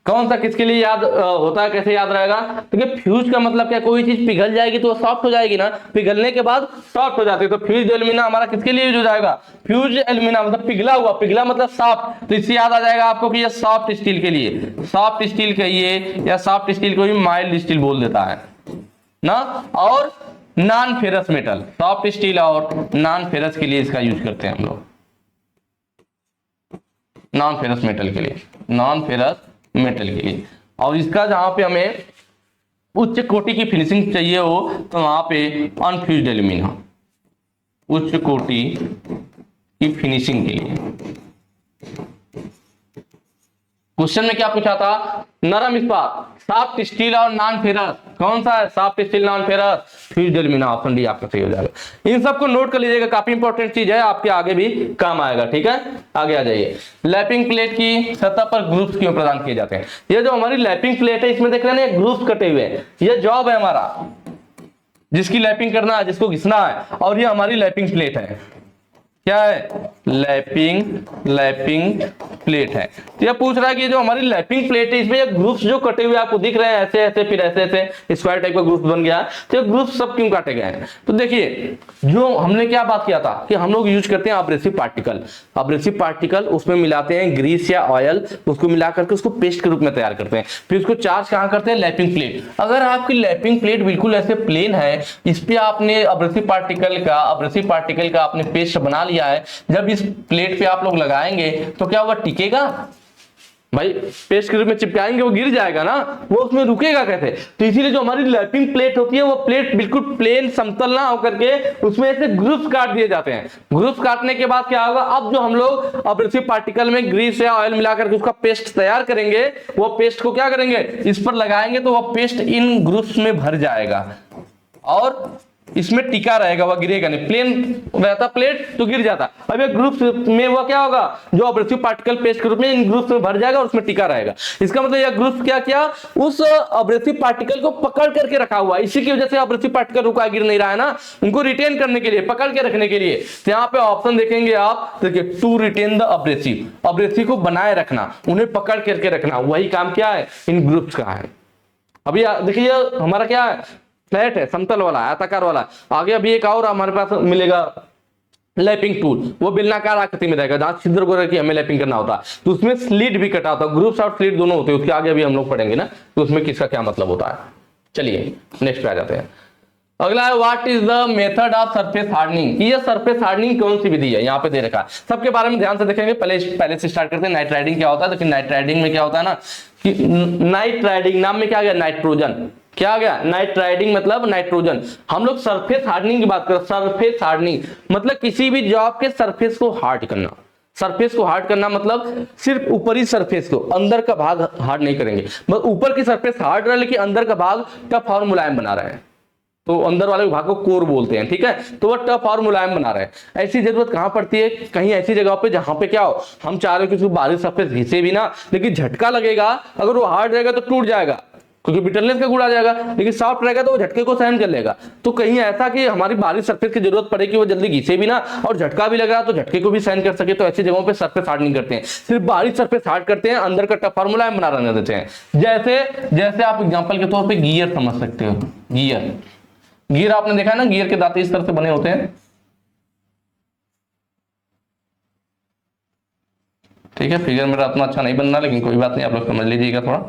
कौन सा किसके लिए याद होता है, कैसे याद रहेगा, क्योंकि फ्यूज का मतलब क्या, कोई चीज पिघल जाएगी तो सॉफ्ट हो जाएगी ना, पिघलने के बाद सॉफ्ट हो जाती है। तो फ्यूज्ड एल्यूमिना हमारा किसके लिए यूज हो जाएगा, फ्यूज्ड एल्यूमिना मतलब पिघला हुआ, पिघला मतलब सॉफ्ट, तो इससे याद आ जाएगा आपको कि ये सॉफ्ट स्टील के लिए, सॉफ्ट स्टील कहिए या सॉफ्ट स्टील को भी माइल्ड स्टील बोल देता है ना। और non ferrous metal, soft steel और नॉन फेरस के लिए इसका यूज करते हैं हम लोग, नॉन फेरस मेटल के लिए, नॉन फेरस मेटल के लिए। और इसका जहां पे हमें उच्च कोटि की फिनिशिंग चाहिए हो तो वहां पे अनफ्यूज्ड एल्यूमिना, उच्च कोटि की फिनिशिंग के लिए। क्वेश्चन में क्या पूछा था, नरम इस्पात, सॉफ्ट स्टील और नॉन फेरस, कौन सा है, soft steel non ferrous, fused alumina, option D आपका सही हो जाएगा। इन सबको नोट कर लीजिएगा, काफी इंपॉर्टेंट चीज है, आपके आगे भी काम आएगा, ठीक है। आगे आ जाइए। लैपिंग प्लेट की सतह पर ग्रुप्स क्यों प्रदान किए जाते हैं, ये जो हमारी लैपिंग प्लेट है इसमें देख रहे हैं ग्रुप्स कटे हुए हैं, ये जॉब है हमारा जिसकी लैपिंग करना है, जिसको घिसना है, और ये हमारी लैपिंग प्लेट है, क्या है, लैपिंग प्लेट है। तो यह पूछ रहा है कि जो हमारी लैपिंग प्लेट है इसमें ये ग्रुप्स जो कटे हुए आपको दिख रहे हैं ऐसे ऐसे फिर ऐसे ऐसे स्क्वायर टाइप का ग्रुप बन गया, तो ये ग्रुप सब क्यों काटे गए हैं। तो देखिए जो हमने क्या बात किया था कि हम लोग यूज करते हैं अब्रेसिव पार्टिकल, अब्रेसिव पार्टिकल उसमें मिलाते हैं ग्रीस या ऑयल, उसको मिला करके उसको पेस्ट के रूप में तैयार करते हैं, फिर उसको चार्ज कहां करते हैं, लैपिंग प्लेट। अगर आपकी लैपिंग प्लेट बिल्कुल ऐसे प्लेन है, इस पे आपने अब्रेसिव पार्टिकल का आपने पेस्ट बना लिया है, जब इस प्लेट पे आप लोग लगाएंगे तो क्या होगा, टिकेगा, भाई पेस्ट के रूप में चिपकाएंगे वो गिर जाएगा ना, वो उसमें रुकेगा कैसे। तो इसीलिए जो हमारी लैपिंग प्लेट होती है वो प्लेट बिल्कुल प्लेन समतल ना होकर के उसमें ऐसे ग्रुप्स काट दिए जाते हैं। ग्रुप्स काटने के बाद क्या होगा, अब जो हम लोग अब्रेसिव पार्टिकल में ग्रीस या ऑयल मिलाकर के उसका पेस्ट तैयार करेंगे, वो पेस्ट को क्या करेंगे, इस पर लगाएंगे तो वो पेस्ट इन ग्रुप्स में भर जाएगा और इसमें टिका रहेगा, वह गिरेगा नहीं। प्लेन रहता प्लेट तो गिर जाता। अब ये ग्रुप्स में वो क्या होगा, जो अब्रेसिव पार्टिकल पेस्ट के रूप में इन ग्रुप्स में भर जाएगा और उसमें टिका रहेगा। इसका मतलब यह ग्रुप्स क्या किया, उस अब्रेसिव पार्टिकल को पकड़ करके रखा हुआ, इसी की वजह से अब्रेसिव पार्टिकल रुका गिर नहीं रहा है ना, उनको रिटेन करने के लिए, पकड़ के रखने के लिए। तो यहाँ पे ऑप्शन देखेंगे आप, देखिए to retain the abrasive, abrasive को बनाए रखना, उन्हें पकड़ करके रखना, वही काम क्या है इन ग्रुप्स का है। अभी देखिए हमारा क्या है, फ्लैट है, समतल वाला, आयताकार वाला। आगे अभी एक और हमारे पास मिलेगा लैपिंग टूल, वो बेलनाकार आकृति में रहेगा, जहां छिद्र को रखी हमें लैपिंग करना होता है, तो उसमें स्लिट भी कटा होता है, ग्रुप्स और स्लिट दोनों होते हैं। उसके आगे अभी हम लोग पढ़ेंगे ना, तो उसमें किसका क्या मतलब होता है। चलिए नेक्स्ट पे आ जाते हैं। अगला है what is the method of surface hardening. ये सरफेस हार्डनिंग कौन सी विधि है, यहाँ पे दे रखा है। सबके बारे में ध्यान से देखेंगे, पहले से स्टार्ट करते हैं। नाइट राइडिंग क्या होता है, लेकिन नाइट राइडिंग में क्या होता है ना कि नाइट राइडिंग नाम में क्या गया, नाइट्रोजन, क्या आ गया नाइट राइडिंग मतलब नाइट्रोजन। हम लोग सरफेस हार्डनिंग की बात करें, सरफेस हार्डनिंग मतलब किसी भी जॉब के सरफेस को हार्ड करना। सरफेस को हार्ड करना मतलब सिर्फ ऊपरी सरफेस को, अंदर का भाग हार्ड नहीं करेंगे। बस ऊपर की सरफेस हार्ड रहा लेकिन अंदर का भाग टफ और मुलायम बना रहे हैं, तो अंदर वाले भाग को कोर बोलते हैं, ठीक है। तो वह टफ और मुलायम बना रहे हैं। ऐसी जरूरत कहां पड़ती है, कहीं ऐसी जगह पे जहां पे क्या हो, हम चाह रहे हो कि उसको बाहरी सरफेस घिसे भी ना, लेकिन झटका लगेगा, अगर वो हार्ड रहेगा तो टूट जाएगा क्योंकि बिटरनेस का गुण आ जाएगा, लेकिन सॉफ्ट रहेगा तो वो झटके को सहन कर लेगा। तो कहीं ऐसा कि हमारी बाहरी सरफेस की जरूरत पड़े कि वो जल्दी घिसे भी ना और झटका भी लग रहा तो झटके को भी सहन कर सके, तो ऐसी जगहों पे सरफेस हार्डनिंग करते हैं। सिर्फ बाहरी सरफेस हार्ड करते हैं, अंदर का टफ फार्मूला बना रहने देते हैं। जैसे आप एग्जांपल के तौर पे गियर समझ सकते हो। गियर आपने देखा है ना, गियर के दांते इस तरह से बने होते हैं, ठीक है। फिगर मेरा उतना अच्छा नहीं बन रहा, लेकिन कोई बात नहीं, आप लोग समझ लीजिएगा थोड़ा।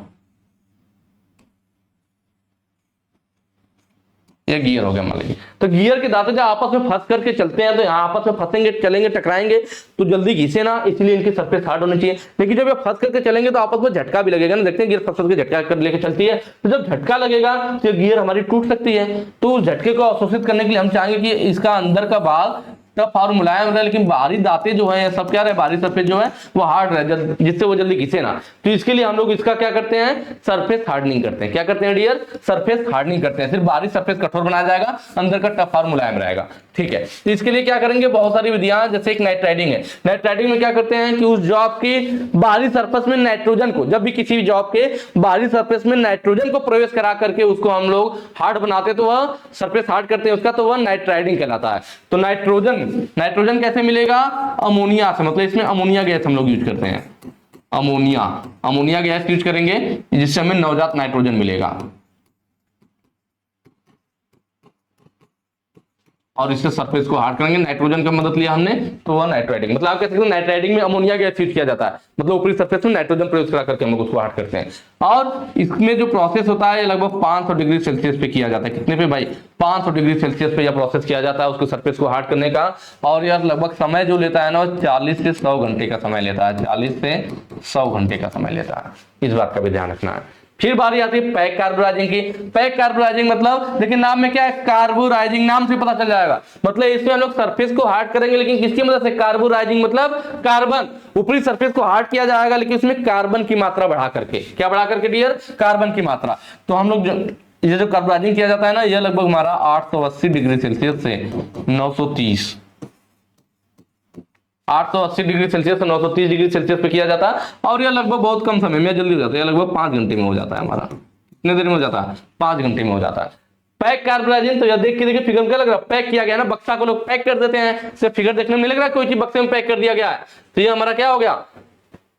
ये गियर हो गया मान लीजिए। तो गियर के दांते जब आपस में फंस करके चलते हैं, तो यहाँ आपस में फंसेंगे, चलेंगे, टकराएंगे तो जल्दी घिसे ना, इसलिए इनकी सरफेस हार्ड होनी चाहिए। लेकिन जब ये फंस करके चलेंगे तो आपस में झटका भी लगेगा ना, देखते हैं गियर फंस के झटका कर लेके चलती है, तो जब झटका लगेगा तो गियर हमारी टूट सकती है। तो उस झटके को अवशोषित करने के लिए हम चाहेंगे कि इसका अंदर का भाग टफ और मुलायम रहे, लेकिन बाहरी दांते जो है सब क्या रहे, बाहरी सरफेस जो है वो हार्ड रहे, जिससे वो जल्दी घिसे ना। तो इसके लिए हम लोग इसका क्या करते हैं, सरफेस हार्डनिंग करते हैं। क्या करते हैं डियर, सरफेस हार्डनिंग करते हैं। सिर्फ बाहरी सरफेस कठोर बनाया जाएगा, अंदर का टफ और मुलायम रहेगा, ठीक है। तो इसके लिए क्या करेंगे, बहुत सारी विधियां, जैसे एक नाइट राइडिंग है। नाइट राइडिंग में क्या करते हैं कि उस जॉब की बाहरी सरफेस में नाइट्रोजन को, जब भी किसी भी जॉब के बाहरी सरफेस में नाइट्रोजन को प्रवेश करा करके उसको हम लोग हार्ड बनाते, तो वह सरफेस हार्ड करते हैं उसका, तो वह नाइट राइडिंग कहलाता है। तो नाइट्रोजन कैसे मिलेगा, अमोनिया से, मतलब इसमें अमोनिया गैस हम लोग यूज करते हैं। अमोनिया गैस यूज करेंगे जिससे हमें नवजात नाइट्रोजन मिलेगा और इससे सरफेस को हार्ड करेंगे। नाइट्रोजन की मदद लिया हमने, तो वह नाइट राइडिंग, मतलब आप कह सकते हैं नाइट राइडिंग में अमोनिया गैस यूज किया जाता है, मतलब ऊपरी सरफेस में नाइट्रोजन प्रयोग करा करके हम लोग उसको हार्ड करते हैं। और इसमें जो प्रोसेस होता है लगभग 500 डिग्री सेल्सियस पे किया जाता है। कितने पे भाई, 500 डिग्री सेल्सियस पे यह प्रोसेस किया जाता है उसको सरफेस को हार्ड करने का। और यार लगभग समय जो लेता है ना, 40 से 100 घंटे का समय लेता है, 40 से 100 घंटे का समय लेता है, इस बात का भी ध्यान रखना है। फिर बारी आती है पैक कार्बोराइजिंग की। पैक कार्बोराइजिंग मतलब देखिए नाम में क्या है, कार्बोराइजिंग, नाम से पता चल जाएगा। मतलब इसमें हम लोग सरफेस को हार्ड करेंगे, लेकिन किसकी मदद से, कार्बोराइजिंग मतलब कार्बन, ऊपरी सरफेस को हार्ड किया जाएगा लेकिन उसमें कार्बन की मात्रा बढ़ा करके। क्या बढ़ा करके डियर, कार्बन की मात्रा। तो हम लोग ये जो कार्बोराइजिंग किया जाता है ना, यह लगभग हमारा 880 डिग्री सेल्सियस से 930 880 डिग्री सेल्सियस से 930 डिग्री सेल्सियस पे किया जाता है। और यह लगभग बहुत कम समय में जल्दी हो जाता है, लगभग 5 घंटे में हो जाता है हमारा। कितने देर में हो जाता है, 5 घंटे में हो जाता है। पैक कार्बोराइजिंग, तो यह देख के देखिए फिगर में क्या लग रहा है, पैक किया गया ना, बक्सा को लोग पैक कर देते हैं, सिर्फ फिगर देखने में नहीं लग रहा है कोई चीज बक्से में पैक कर दिया गया है। तो ये हमारा क्या हो गया,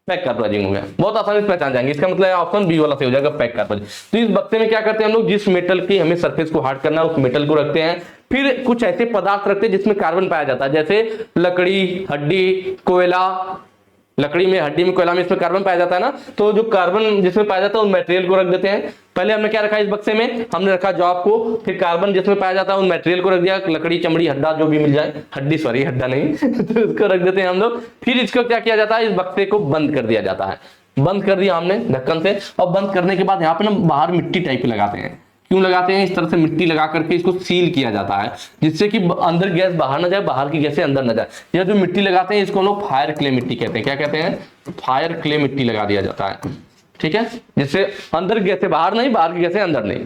पैक कार्बोराइजिंग हो गया। बहुत आसानी से पहचान जाएंगे, इसका मतलब ऑप्शन बी वाला से हो जाएगा, पैक कार्बोराइजिंग। तो इस बक्से में क्या करते हैं हम लोग, जिस मेटल की हमें सरफेस को हार्ड करना है उस मेटल को रखते हैं। फिर कुछ ऐसे पदार्थ रखते हैं जिसमें कार्बन पाया जाता है, जैसे लकड़ी, हड्डी, कोयला। लकड़ी में, हड्डी में, कोयला में इसमें कार्बन पाया जाता है ना, तो जो कार्बन जिसमें पाया जाता है उन मटेरियल को रख देते हैं। पहले हमने क्या रखा इस बक्से में, हमने रखा जॉब को, फिर कार्बन जिसमें पाया जाता है उन मटेरियल को रख दिया, लकड़ी, चमड़ी, हड्डा जो भी मिल जाए, हड्डा नहीं तो उसको रख देते हैं हम लोग। फिर इसको क्या किया जाता है, इस बक्से को बंद कर दिया जाता है। बंद कर दिया हमने ढक्कन से, और बंद करने के बाद यहाँ पे ना बाहर मिट्टी टाइप की लगाते हैं। क्यों लगाते हैं? इस तरह से मिट्टी लगा करके इसको सील किया जाता है, जिससे कि अंदर गैस बाहर ना जाए, बाहर की गैसें अंदर ना जाए। यह जो मिट्टी लगाते हैं इसको हम लोग फायर क्ले मिट्टी कहते हैं। क्या कहते हैं? फायर क्ले मिट्टी लगा दिया जाता है, ठीक है, जिससे अंदर गैसें बाहर नहीं, बाहर की गैसें अंदर नहीं।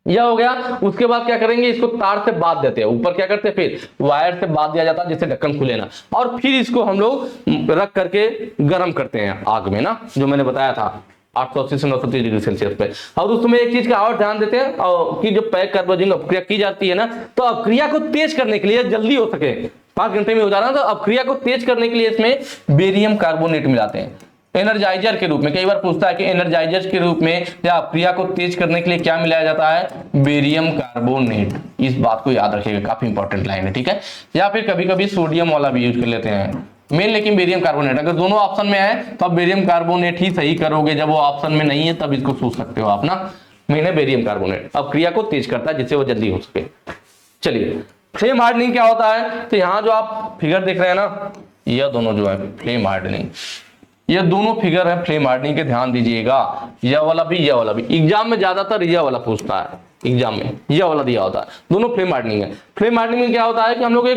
यह हो गया। उसके बाद क्या करेंगे, इसको तार से बांध देते हैं, ऊपर क्या करते हैं, फिर वायर से बांध दिया जाता है जिससे ढक्कन खुले ना, और फिर इसको हम लोग रख करके गर्म करते हैं आग में ना, जो मैंने बताया था 880 से 930 डिग्री सेल्सियस पे। और दोस्तों में एक चीज का और ध्यान देते हैं कि जो पैक कार्बोजिंग अपक्रिया की जाती है ना, तो अपक्रिया को तेज करने के लिए, जल्दी हो सके 5 घंटे में हो जा रहा है, तो अपक्रिया को तेज करने के लिए इसमें बेरियम कार्बोनेट मिलाते हैं एनर्जाइजर के रूप में। कई बार पूछता है कि एनर्जाइजर के रूप में या अपक्रिया को तेज करने के लिए क्या मिलाया जाता है? Barium carbonate. इस बात को याद रखिएगा, काफी इंपॉर्टेंट लाइन है, ठीक है। या फिर कभी कभी सोडियम वाला भी यूज कर लेते हैं मेन, लेकिन बेरियम कार्बोनेट। अगर दोनों ऑप्शन में है तो आप बेरियम कार्बोनेट ही सही करोगे, जब वो ऑप्शन में नहीं है तब इसको सोच सकते हो आप ना। मेन है बेरियम कार्बोनेट, अब क्रिया को तेज करता है जिससे वो जल्दी हो सके। चलिए, फ्लेम हार्डनिंग क्या होता है? तो यहाँ जो आप फिगर देख रहे हैं ना, यह दोनों जो है फ्लेम हार्डनिंग, ये दोनों फिगर है फ्लेम हार्डनिंग के, ध्यान दीजिएगा। यह वाला भी, यह वाला भी। एग्जाम में ज्यादातर यह वाला पूछता है, एग्जाम में यह वाला दिया होता है। दोनों फ्लेम हार्डनिंग है। फ्लेम हार्डनिंग में क्या होता है कि हम लोग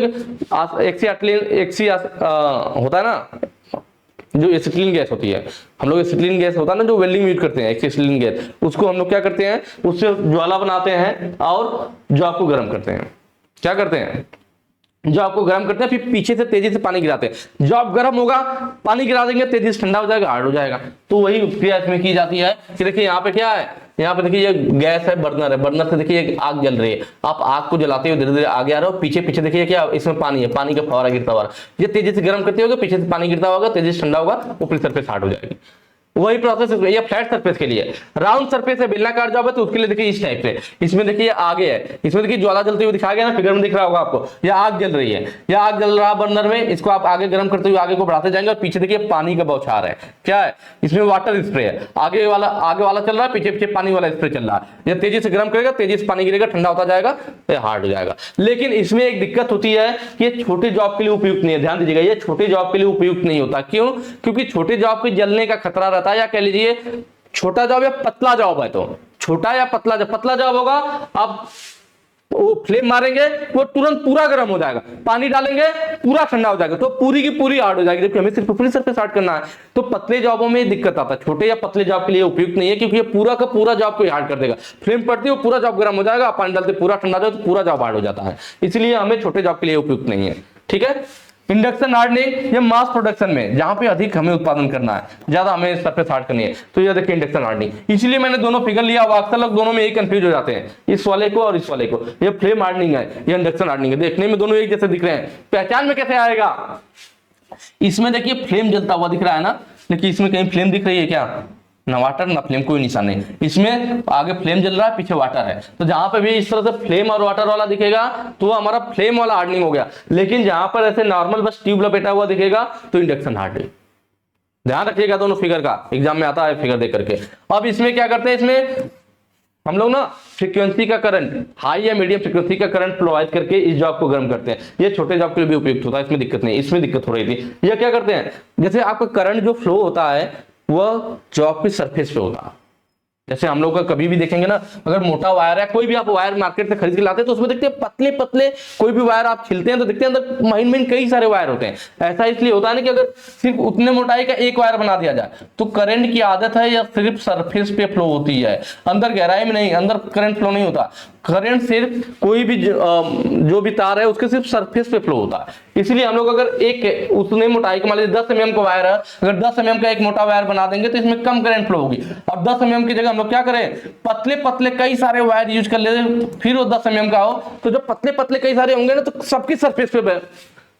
होता है ना, जो एसिटिलीन गैस होती है, हम लोग एसिटिलीन गैस होता है ना जो वेल्डिंग में यूज करते हैं, एसिटिलीन गैस, उसको हम लोग क्या करते हैं, उससे ज्वाला बनाते हैं और जो आपको गर्म करते हैं। क्या करते हैं? जो आपको गर्म करते हैं, फिर पीछे से तेजी से पानी गिराते हैं। जो आप गर्म होगा, पानी गिरा देंगे, तेजी से ठंडा हो जाएगा, हार्ड हो जाएगा। तो वही क्रिया इसमें की जाती है कि देखिए यहाँ पे क्या है, यहाँ पे देखिए ये गैस है, बर्नर है, बर्नर से देखिए आग जल रही है, आप आग को जलाते हुए धीरे धीरे आगे आ रहे हो, पीछे पीछे देखिए क्या इसमें पानी है, पानी का फव्वारा गिरता हुआ, ये तेजी से गर्म करते होगा, पीछे से पानी गिरता होगा, तेजी से ठंडा होगा, ऊपरी सरफेस हार्ड हो जाएगी। वही प्रोसेस ये फ्लैट सरफेस के लिए। राउंड सरफेस है, बेलनाकार जॉब है, तो उसके लिए देखिए इस टाइप से, इसमें देखिए आगे है, इसमें देखिए ज्वाला जलती हुई दिखाया गया ना, फिगर में दिख रहा होगा आपको, यह आग जल रही है, यह आग जल रहा है बर्नर में, इसको आप आगे गर्म करते हुए आगे को बढ़ाते जाएंगे, और पीछे देखिए पानी का बौछार है, क्या है इसमें, वाटर स्प्रे है, आगे वाला चल रहा है, पीछे पीछे पानी वाला स्प्रे चल रहा है। यह तेजी से गर्म करेगा, तेजी से पानी गिरेगा, ठंडा होता जाएगा, यह हार्ड हो जाएगा। लेकिन इसमें एक दिक्कत होती है कि ये छोटे जॉब के लिए उपयुक्त नहीं है, ध्यान दीजिएगा, ये छोटे जॉब के लिए उपयुक्त नहीं होता। क्यों? क्योंकि छोटे जॉब के जलने का खतरा रहता है, या कह लीजिए छोटा जॉब या पतला जॉब है, तो छोटा या पतला जॉब होगा, आप वो फ्लेम मारेंगे वो तुरंत पूरा गर्म हो जाएगा, पानी डालेंगे पूरा ठंडा हो जाएगा, तो पूरी की पूरी हार्ड हो जाएगी, जबकि हमें सिर्फ ऊपरी सरफेस हार्ड करना है। तो पतले जॉबों में दिक्कत आता है, छोटे या पतले जॉब के लिए उपयुक्त नहीं है, क्योंकि ये पूरा का पूरा जॉब को हार्ड कर देगा। फ्लेम पड़ती है, पूरा जॉब गर्म हो जाएगा, पानी डालते पूरा ठंडा हो जाएगा, तो पूरा जॉब हार्ड हो जाता है, इसलिए हमें छोटे जॉब के लिए उपयुक्त नहीं है, ठीक है। इंडक्शन हार्डनिंग, ये मास प्रोडक्शन में जहां पे अधिक हमें उत्पादन करना है, ज्यादा हमें सरफेस हार्ड करनी है, तो ये देखिए इंडक्शन हार्डनिंग। इसलिए मैंने दोनों फिगर लिया, अक्सर लोग दोनों में एक कंफ्यूज हो जाते हैं, इस वाले को और इस वाले को। ये फ्लेम हार्डनिंग है, ये इंडक्शन हार्डनिंग है, देखने में दोनों एक जैसे दिख रहे हैं, पहचान में कैसे आएगा? इसमें देखिए फ्लेम जलता हुआ दिख रहा है ना, लेकिन इसमें कहीं फ्लेम दिख रही है क्या? ना वाटर ना फ्लेम, कोई निशान नहीं। इसमें आगे फ्लेम जल रहा है, पीछे वाटर है, तो जहां पे भी इस तरह से फ्लेम और वाटर वाला दिखेगा तो हमारा फ्लेम वाला हार्डनिंग हो गया। लेकिन जहां पर ऐसे नॉर्मल बस ट्यूब लपेटा हुआ दिखेगा तो इंडक्शन हार्डनिंग। ध्यान रखिएगा दोनों फिगर का, एग्जाम में आता है फिगर देख करके। अब इसमें क्या करते हैं, इसमें हम लोग ना फ्रीक्वेंसी का करंट, हाई या मीडियम फ्रीक्वेंसी का करंट प्रोवाइड करके इस जॉब को गर्म करते हैं। ये छोटे जॉब के लिए भी उपयुक्त होता है, इसमें दिक्कत नहीं, इसमें दिक्कत हो रही थी। ये क्या करते हैं, जैसे आपका करंट जो फ्लो होता है वह जॉब की सरफेस पे होता है। जैसे हम लोग का कभी भी देखेंगे ना, अगर मोटा वायर है, कोई भी आप वायर मार्केट से खरीद के लाते हैं तो उसमें देखते हैं पतले पतले, कोई भी वायर आप छिलते हैं तो देखते हैं अंदर महीन महीन कई सारे वायर होते हैं। ऐसा इसलिए होता है ना कि अगर सिर्फ उतने मोटाई का एक वायर बना दिया जाए तो करंट की आदत है या सिर्फ सरफेस पे फ्लो होती है, अंदर गहराई में नहीं, अंदर करंट फ्लो नहीं होता। करंट सिर्फ कोई भी जो भी तार है उसके सिर्फ सरफेस पे फ्लो होता है। इसलिए हम लोग अगर एक उतने मोटाई का, मान लीजिए 10 mm का वायर है, अगर 10 mm का एक मोटा वायर बना देंगे तो इसमें कम करंट फ्लो होगी। और 10 mm की जगह हम लोग क्या करें, पतले पतले कई सारे वायर यूज कर लेते, फिर वो 10 mm का हो तो जो पतले पतले कई सारे होंगे ना तो सबकी सरफेस पे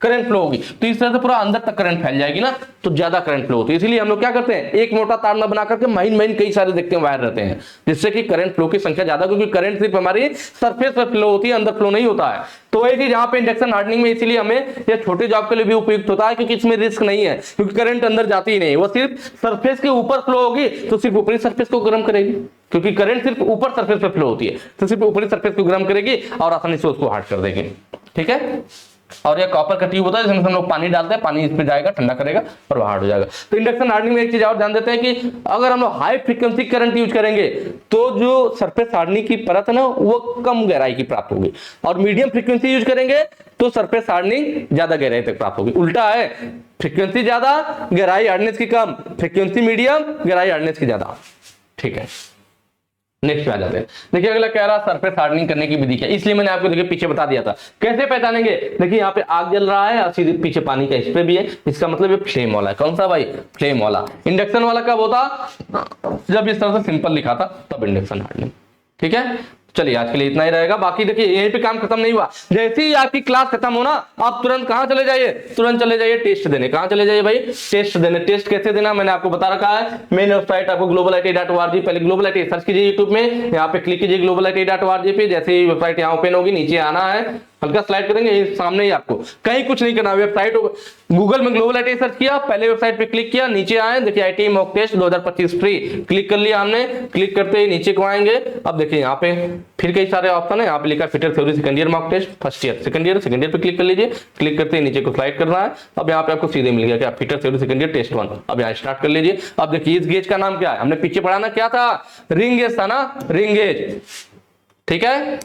करंट फ्लो होगी, तो इस तरह से पूरा अंदर तक करंट फैल जाएगी ना, तो ज्यादा करंट फ्लो होती है। इसलिए हम लोग क्या करते हैं, एक मोटा तार ना बना करके महीन महीन कई सारे देखते हैं वायर रहते हैं, जिससे कि करंट फ्लो की संख्या ज्यादा, क्योंकि करंट सिर्फ हमारी सरफेस पर फ्लो होती है, अंदर फ्लो नहीं होता है। तो वही चीज यहाँ पे इंडक्शन हार्डनिंग में, इसीलिए हमें ये छोटे जॉब के लिए भी उपयुक्त होता है, क्योंकि इसमें रिस्क नहीं है, क्योंकि करंट अंदर जाती ही नहीं, वो सिर्फ सरफेस के ऊपर फ्लो होगी तो सिर्फ ऊपरी सरफेस को गर्म करेगी, क्योंकि करंट सिर्फ ऊपर सरफेस पे फ्लो होती है, तो सिर्फ ऊपरी सरफेस को गर्म करेगी और आसानी से उसको हार्ड कर देगी, ठीक है। और ये कॉपर का ट्यूब होता है जिसमें हम लोग पानी डालते हैं, पानी इस पे जाएगा, ठंडा करेगा और हार्ड हो जाएगा। तो इंडक्शन हार्डनिंग में एक चीज और ध्यान देते हैं कि अगर हम लोग हाई फ्रीक्वेंसी करंट यूज करेंगे तो जो सरफेस हार्डनिंग की परत है ना वो कम गहराई की प्राप्त होगी, और मीडियम फ्रीक्वेंसी यूज करेंगे तो सरफेस हार्डनिंग ज्यादा गहराई तक प्राप्त होगी। उल्टा है, फ्रीक्वेंसी ज्यादा गहराई हार्डनेस की कम, फ्रीक्वेंसी मीडियम गहराई हार्डनेस की ज्यादा। ठीक है, नेक्स्ट पे आ जाते हैं। देखिए अगला कह रहा सरफेस हार्डनिंग करने की विधि क्या, इसलिए मैंने आपको देखिए पीछे बता दिया था कैसे पहचानेंगे। देखिए यहाँ पे आग जल रहा है और सीधे पीछे पानी का स्प्रे भी है, इसका मतलब ये फ्लेम वाला है। कौन सा भाई? फ्लेम वाला। इंडक्शन वाला कब होता? जब इस तरह से सिंपल लिखा था तब इंडक्शन हार्डनिंग। ठीक है, चलिए आज के लिए इतना ही रहेगा। बाकी देखिए यहीं पे काम खत्म नहीं हुआ, जैसे ही आपकी क्लास खत्म हो ना आप तुरंत कहां चले जाइए? तुरंत चले जाइए टेस्ट देने। कहां चले जाइए भाई? टेस्ट देने। टेस्ट कैसे देना मैंने आपको बता रखा है, मेन वेबसाइट आपको globalit.org, पहले globalit सर्च कीजिए यूट्यूब में, यहाँ पे क्लिक कीजिए globalit.org पे। जैसे ही वेबसाइट यहाँ ओपन होगी नीचे आना है, हल्का स्लाइड करेंगे, सामने ही आपको कहीं कुछ नहीं करना, वेबसाइट गूगल में globalit सर्च किया, पहले वेबसाइट पे क्लिक किया, नीचे आए, देखिए IT mock test 2025 free, click कर लिया हमने। क्लिक करते ही नीचे को आएंगे, अब देखिए यहाँ पे फिर कई सारे ऑप्शन है, यहाँ पे लिखा fitter theory second year mock test first year second year पे क्लिक कर लीजिए। क्लिक करते ही नीचे को स्लाइड करना है, अब यहाँ पे आपको सीधे मिल गया क्या? Fitter theory second year test 1। अब यहाँ स्टार्ट कर लीजिए। अब देखिए इस गेज का नाम क्या है? हमने पीछे पढ़ा ना, क्या था? रिंग गेज था ना, रिंग गेज। ठीक है,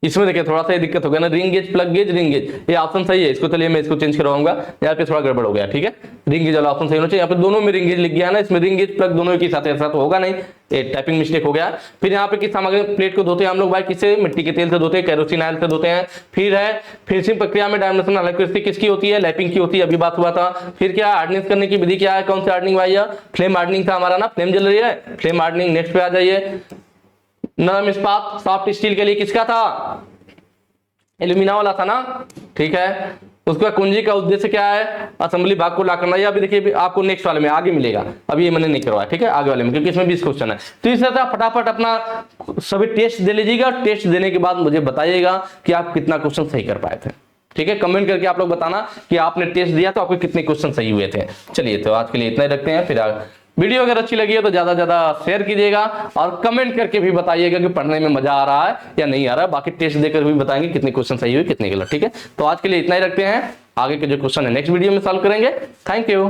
इसमें देखिए थोड़ा सा ये दिक्कत हो गया ना, ring gauge plug gauge ring gauge, ये ऑप्शन सही है, इसको चलिए मैं इसको चेंज करवाऊंगा, यहाँ पे थोड़ा गड़बड़ हो गया। ठीक है, रिंग गेज वाला ऑप्शन सही होना चाहिए, यहाँ पे दोनों में रिंग गेज लिख गया ना, इसमें रिंग गेज प्लग दोनों एक ही साथ, ऐसा तो होगा नहीं, ये टाइपिंग मिस्टेक हो गया। फिर यहाँ पे किस सामग्री प्लेट को धोते हैं हम लोग भाई? किससे? मिट्टी के तेल से धोते हैं, केरोसिन ऑयल से धोते हैं। फिर है फिनिशिंग प्रक्रिया में डायमेंशन एलाइक्विसिटी किसकी होती है? लैपिंग की होती है, अभी बात हुआ था। फिर क्या हार्डनिंग करने की विधि क्या है? कौन सी हार्डनिंग भाई? फ्लेम हार्डनिंग था हमारा ना, फ्लेम जल रही है, फ्लेम हार्डनिंग। नेक्स्ट पे आ जाइए, नरम इस्पात सॉफ्ट स्टील के लिए किसका था? एल्यूमिना वाला था ना। ठीक है, उसका कुंजी का उद्देश्य क्या है? असेंबली भाग को ला करना। या अभी देखिए आपको नेक्स्ट वाले में आगे मिलेगा, अभी ये मैंने नहीं करवाया। ठीक है, आगे वाले में, क्योंकि इसमें 20 क्वेश्चन है। तो इस तरह फटाफट अपना सभी टेस्ट दे लीजिएगा, टेस्ट देने के बाद मुझे बताइएगा कि आप कितना क्वेश्चन सही कर पाए थे। ठीक है, कमेंट करके आप लोग बताना कि आपने टेस्ट दिया तो आपको कितने क्वेश्चन सही हुए थे। चलिए तो आज के लिए इतना ही रखते हैं, फिर वीडियो अगर अच्छी लगी है तो ज्यादा ज्यादा शेयर कीजिएगा और कमेंट करके भी बताइएगा कि पढ़ने में मजा आ रहा है या नहीं आ रहा है। बाकी टेस्ट देकर भी बताएंगे कितने क्वेश्चन सही हुए कितने गलत। ठीक है, तो आज के लिए इतना ही रखते हैं, आगे के जो क्वेश्चन है नेक्स्ट वीडियो में सॉल्व करेंगे। Thank you.